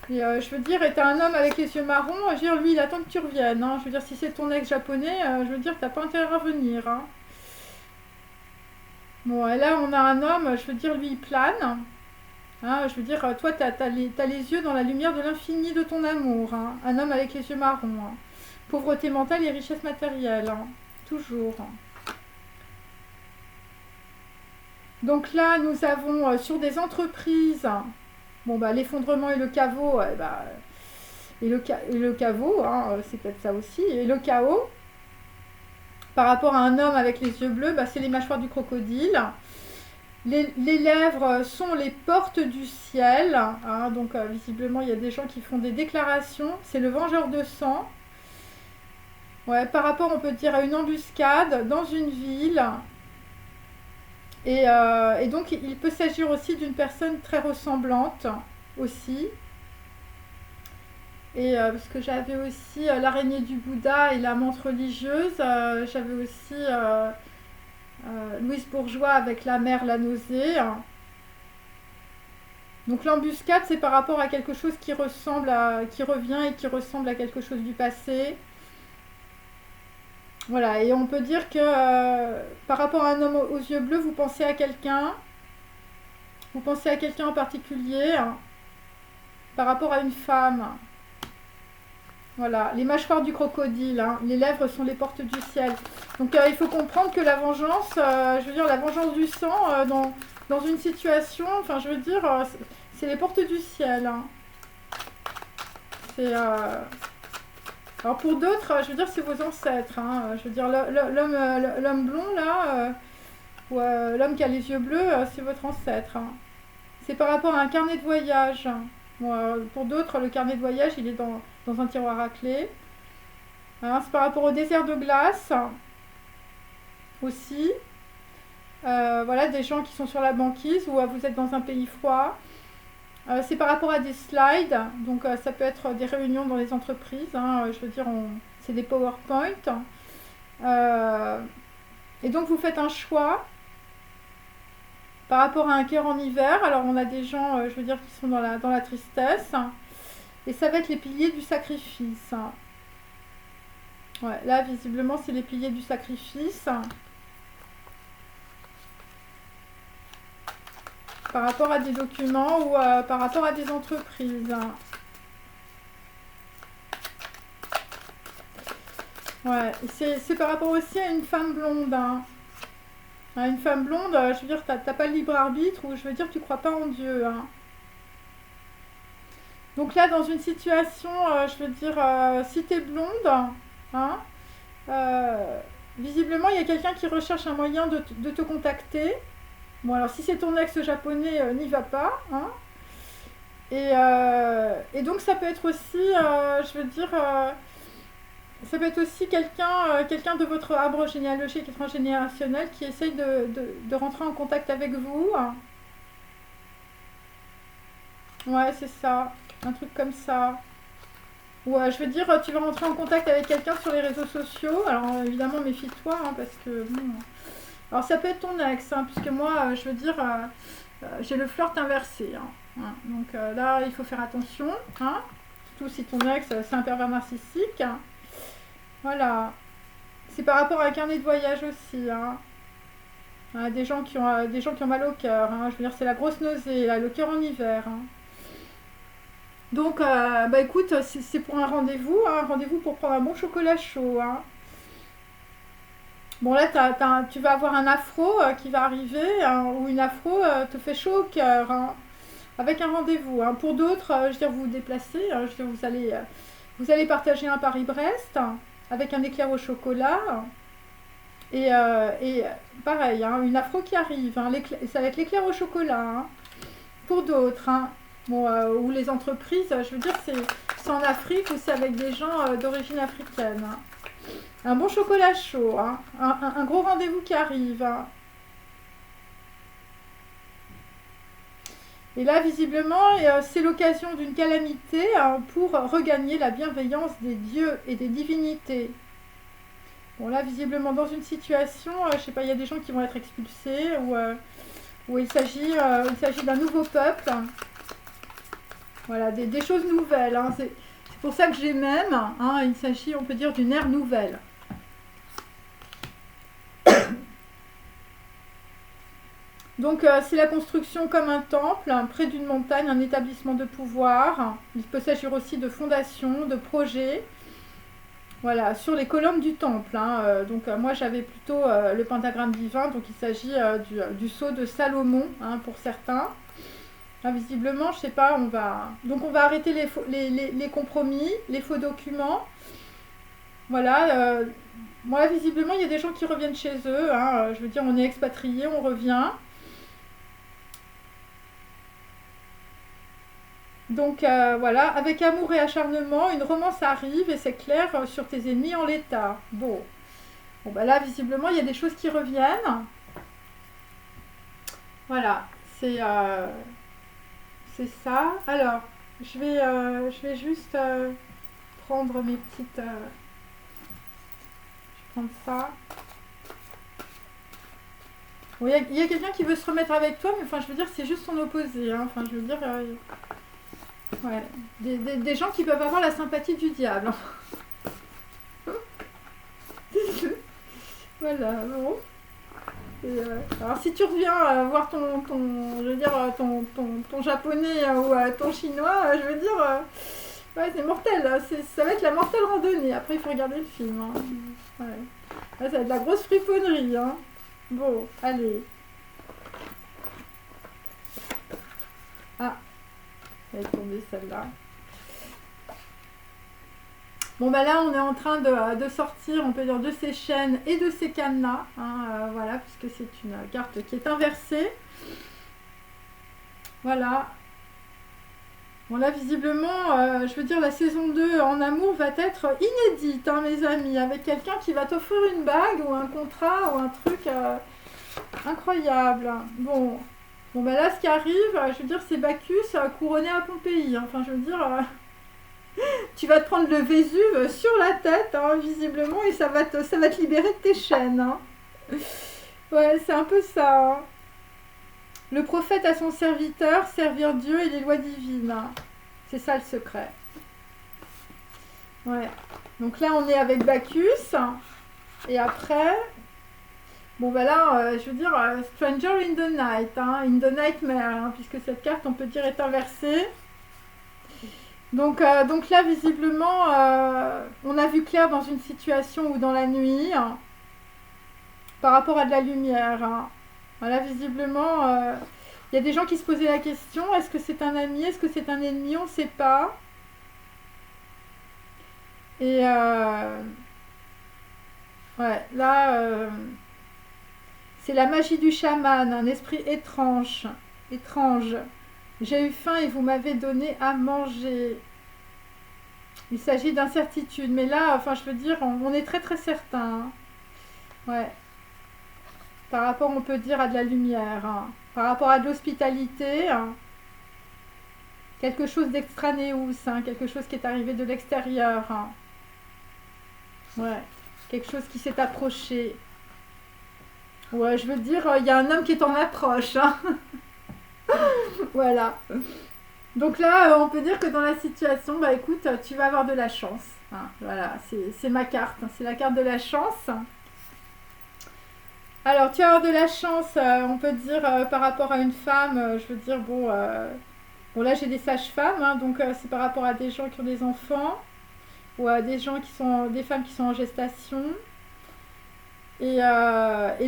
Et je veux dire, et t'as un homme avec les yeux marrons, je veux dire, lui, il attend que tu reviennes, hein. Je veux dire, si c'est ton ex japonais, je veux dire, t'as pas intérêt à revenir, hein. Bon, et là, on a un homme, je veux dire, lui, il plane. Hein, je veux dire, toi, t'as les yeux dans la lumière de l'infini de ton amour, hein. Un homme avec les yeux marrons, hein. Pauvreté mentale et richesse matérielle, hein. Toujours, hein. Donc là, nous avons sur des entreprises, bon bah l'effondrement et le caveau, et le caveau, hein, c'est peut-être ça aussi, et le chaos. Par rapport à un homme avec les yeux bleus, bah, c'est les mâchoires du crocodile. Les lèvres sont les portes du ciel. Hein, donc visiblement, il y a des gens qui font des déclarations. C'est le vengeur de sang. Ouais, par rapport, on peut dire, à une embuscade dans une ville. Et donc, il peut s'agir aussi d'une personne très ressemblante. aussi. Et parce que j'avais aussi l'araignée du Bouddha et la menthe religieuse. J'avais aussi Louise Bourgeois avec la mer, la nausée. Donc l'embuscade, c'est par rapport à quelque chose qui ressemble qui revient et qui ressemble à quelque chose du passé. Voilà, et on peut dire que par rapport à un homme aux yeux bleus, vous pensez à quelqu'un en particulier, par rapport à une femme. Voilà, les mâchoires du crocodile, hein, les lèvres sont les portes du ciel. Donc il faut comprendre que la vengeance, je veux dire, la vengeance du sang dans une situation, enfin je veux dire, c'est les portes du ciel. Hein. C'est, alors pour d'autres, je veux dire, c'est vos ancêtres. Hein. Je veux dire, l'homme blond là, ou l'homme qui a les yeux bleus, c'est votre ancêtre. Hein. C'est par rapport à un carnet de voyage. Bon, pour d'autres, le carnet de voyage, il est dans un tiroir à clé. Hein, c'est par rapport au désert de glace aussi. Voilà, des gens qui sont sur la banquise ou vous êtes dans un pays froid. C'est par rapport à des slides. Donc ça peut être des réunions dans les entreprises. Hein, je veux dire, c'est des PowerPoint. Et donc vous faites un choix par rapport à un cœur en hiver. Alors on a des gens, je veux dire, qui sont dans la tristesse. Et ça va être les piliers du sacrifice. Ouais, là, visiblement, c'est les piliers du sacrifice. Par rapport à des documents ou par rapport à des entreprises. Ouais, c'est par rapport aussi à une femme blonde. Hein. Une femme blonde, je veux dire, t'as pas le libre arbitre ou je veux dire, tu crois pas en Dieu. Hein. Donc là, dans une situation, je veux dire, si t'es blonde, hein, visiblement, il y a quelqu'un qui recherche un moyen de te contacter. Bon, alors si c'est ton ex japonais, n'y va pas. Hein. Et donc, ça peut être aussi, je veux dire, ça peut être aussi quelqu'un de votre arbre généalogique et transgénérationnel qui essaye de rentrer en contact avec vous. Ouais, c'est ça. Un truc comme ça. Ou je veux dire, tu vas rentrer en contact avec quelqu'un sur les réseaux sociaux. Alors évidemment, méfie-toi, hein, parce que... Bon. Alors ça peut être ton ex, hein, puisque moi, je veux dire, j'ai le flirt inversé. Hein, hein. Donc là, il faut faire attention. Hein, surtout si ton ex, c'est un pervers narcissique. Hein. Voilà. C'est par rapport à un carnet de voyage aussi. Hein. Des gens qui ont mal au cœur. Hein. Je veux dire, c'est la grosse nausée, là, le cœur en hiver. Hein. Donc, bah écoute, c'est pour un rendez-vous pour prendre un bon chocolat chaud. Hein. Bon, là, tu vas avoir un afro qui va arriver, hein, ou une afro te fait chaud au cœur, hein, avec un rendez-vous. Hein. Pour d'autres, je veux dire, vous vous déplacez, je veux dire, vous allez partager un Paris-Brest hein, avec un éclair au chocolat. Et pareil, hein, une afro qui arrive, hein, ça va être l'éclair au chocolat. Hein. Pour d'autres, hein. Bon, ou les entreprises, je veux dire, c'est en Afrique ou c'est avec des gens d'origine africaine. Hein. Un bon chocolat chaud, hein. Un gros rendez-vous qui arrive. Hein. Et là, visiblement, c'est l'occasion d'une calamité hein, pour regagner la bienveillance des dieux et des divinités. Bon, là, visiblement, dans une situation, je sais pas, il y a des gens qui vont être expulsés ou il s'agit d'un nouveau peuple. Voilà, des choses nouvelles. Hein. C'est pour ça que j'ai même, hein, il s'agit, on peut dire, d'une ère nouvelle. Donc, c'est la construction comme un temple, hein, près d'une montagne, un établissement de pouvoir. Il peut s'agir aussi de fondations, de projets. Voilà, sur les colonnes du temple. Hein. Donc, moi, j'avais plutôt le pentagramme divin. Donc, il s'agit du sceau de Salomon, hein, pour certains. Visiblement, je sais pas, on va arrêter les compromis, les faux documents. Voilà, moi, visiblement, il y a des gens qui reviennent chez eux. Hein, je veux dire, on est expatriés, on revient. Donc, voilà, avec amour et acharnement, une romance arrive et s'éclaire sur tes ennemis en l'état. Bon, bah là, visiblement, il y a des choses qui reviennent. Voilà, c'est ça. Alors, je vais juste prendre mes petites... je vais prendre ça. Bon, il y a quelqu'un qui veut se remettre avec toi, mais enfin, je veux dire, c'est juste son opposé. Hein. Enfin, je veux dire, ouais. Des gens qui peuvent avoir la sympathie du diable. Voilà, bon. Et, alors si tu reviens voir je veux dire, ton japonais ou ton chinois, je veux dire, ouais, c'est mortel. Hein. Ça va être la mortelle randonnée. Après, il faut regarder le film. Hein. Ouais. Là, ça va être de la grosse friponnerie. Hein. Bon, allez. Ah, elle est tombée celle-là. Bon bah là on est en train de sortir, on peut dire, de ces chaînes et de ces cadenas, hein, voilà, puisque c'est une carte qui est inversée. Voilà. Bon là visiblement, je veux dire, la saison 2 en amour va être inédite, hein, mes amis, avec quelqu'un qui va t'offrir une bague ou un contrat ou un truc incroyable. Bon bah là ce qui arrive, je veux dire, c'est Bacchus couronné à Pompéi, hein. Enfin je veux dire... tu vas te prendre le Vésuve sur la tête, hein, visiblement, et ça va te libérer de tes chaînes. Hein. Ouais, c'est un peu ça. Hein. Le prophète à son serviteur, servir Dieu et les lois divines. Hein. C'est ça le secret. Ouais. Donc là, on est avec Bacchus. Et après... Bon, bah là, je veux dire, Stranger in the Night, hein, in the Nightmare, hein, puisque cette carte, on peut dire, est inversée. Donc là, visiblement, on a vu clair dans une situation ou dans la nuit, hein, par rapport à de la lumière. Hein. Voilà, visiblement, il y a des gens qui se posaient la question, est-ce que c'est un ami, est-ce que c'est un ennemi, on ne sait pas. Et ouais, là, c'est la magie du chaman, un esprit étrange. J'ai eu faim et vous m'avez donné à manger. Il s'agit d'incertitude. Mais là, enfin, je veux dire, on est très très certain. Hein. Ouais. Par rapport, on peut dire, à de la lumière. Hein. Par rapport à de l'hospitalité. Hein. Quelque chose d'extranéous. Hein. Quelque chose qui est arrivé de l'extérieur. Hein. Ouais. Quelque chose qui s'est approché. Ouais, je veux dire, il y a un homme qui est en approche. Hein. Voilà. Donc là, on peut dire que dans la situation, bah écoute, tu vas avoir de la chance. Hein, voilà, c'est ma carte. C'est la carte de la chance. Alors, tu vas avoir de la chance, on peut dire, par rapport à une femme. Je veux dire, bon là, j'ai des sages-femmes. Hein, donc, c'est par rapport à des gens qui ont des enfants. Ou à des femmes qui sont en gestation. Et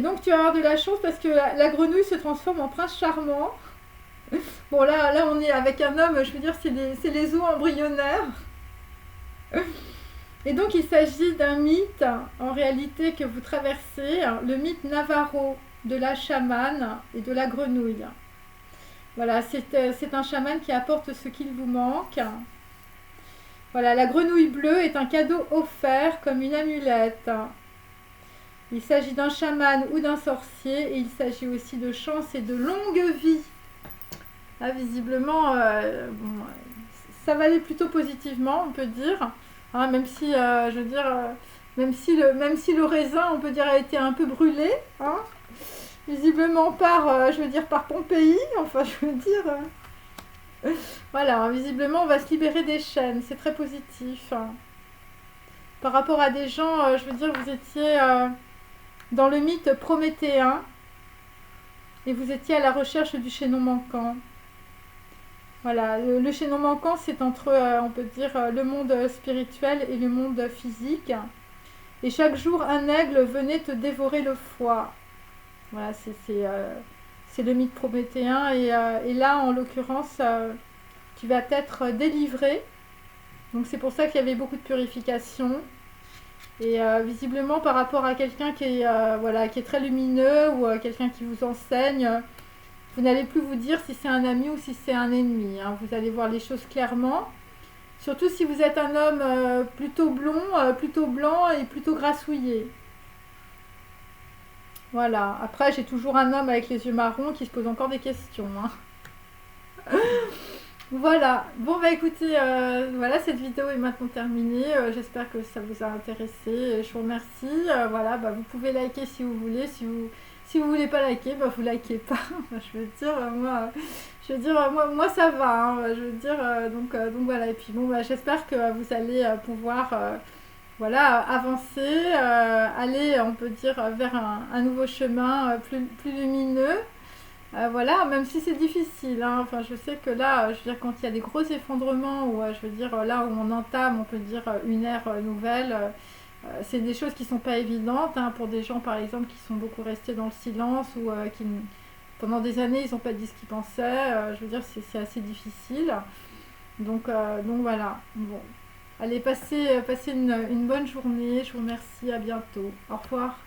donc, tu vas avoir de la chance parce que la grenouille se transforme en prince charmant. Bon, là, on est avec un homme, je veux dire, c'est les eaux embryonnaires. Et donc, il s'agit d'un mythe, en réalité, que vous traversez, le mythe Navarro de la chamane et de la grenouille. Voilà, c'est un chaman qui apporte ce qu'il vous manque. Voilà, la grenouille bleue est un cadeau offert comme une amulette. Il s'agit d'un chaman ou d'un sorcier et il s'agit aussi de chance et de longue vie. Là, visiblement, bon, ça va aller plutôt positivement, on peut dire. Hein, même si, je veux dire, même si le raisin, on peut dire, a été un peu brûlé. Hein, visiblement je veux dire, par Pompéi. Enfin, je veux dire... voilà, hein, visiblement, on va se libérer des chaînes. C'est très positif. Hein. Par rapport à des gens, je veux dire, vous étiez dans le mythe prométhéen. Et vous étiez à la recherche du chaînon manquant. Voilà, le chaînon manquant, c'est entre, on peut dire, le monde spirituel et le monde physique. Et chaque jour, un aigle venait te dévorer le foie. Voilà, c'est le mythe prométhéen. Et là, en l'occurrence, tu vas être délivré. Donc c'est pour ça qu'il y avait beaucoup de purification. Et visiblement, par rapport à quelqu'un qui est très lumineux ou quelqu'un qui vous enseigne... Vous n'allez plus vous dire si c'est un ami ou si c'est un ennemi. Hein. Vous allez voir les choses clairement. Surtout si vous êtes un homme plutôt blond, plutôt blanc et plutôt grassouillé. Voilà. Après, j'ai toujours un homme avec les yeux marrons qui se pose encore des questions. Hein. Voilà, bon bah écoutez, voilà, cette vidéo est maintenant terminée. J'espère que ça vous a intéressé. Je vous remercie. Voilà, bah, vous pouvez liker si vous voulez. Si vous voulez pas liker, bah vous likez pas. Enfin, je veux dire, moi ça va, hein. Je veux dire, donc voilà. Et puis bon, bah, j'espère que vous allez pouvoir voilà, avancer, aller, on peut dire, vers un nouveau chemin plus lumineux. Voilà, même si c'est difficile, hein. Enfin, je sais que là, je veux dire, quand il y a des gros effondrements, ou je veux dire, là où on entame, on peut dire, une ère nouvelle, c'est des choses qui sont pas évidentes, hein, pour des gens, par exemple, qui sont beaucoup restés dans le silence, ou pendant des années, ils n'ont pas dit ce qu'ils pensaient. Je veux dire, c'est assez difficile. Donc voilà. Bon. Allez, passez une bonne journée. Je vous remercie. À bientôt. Au revoir.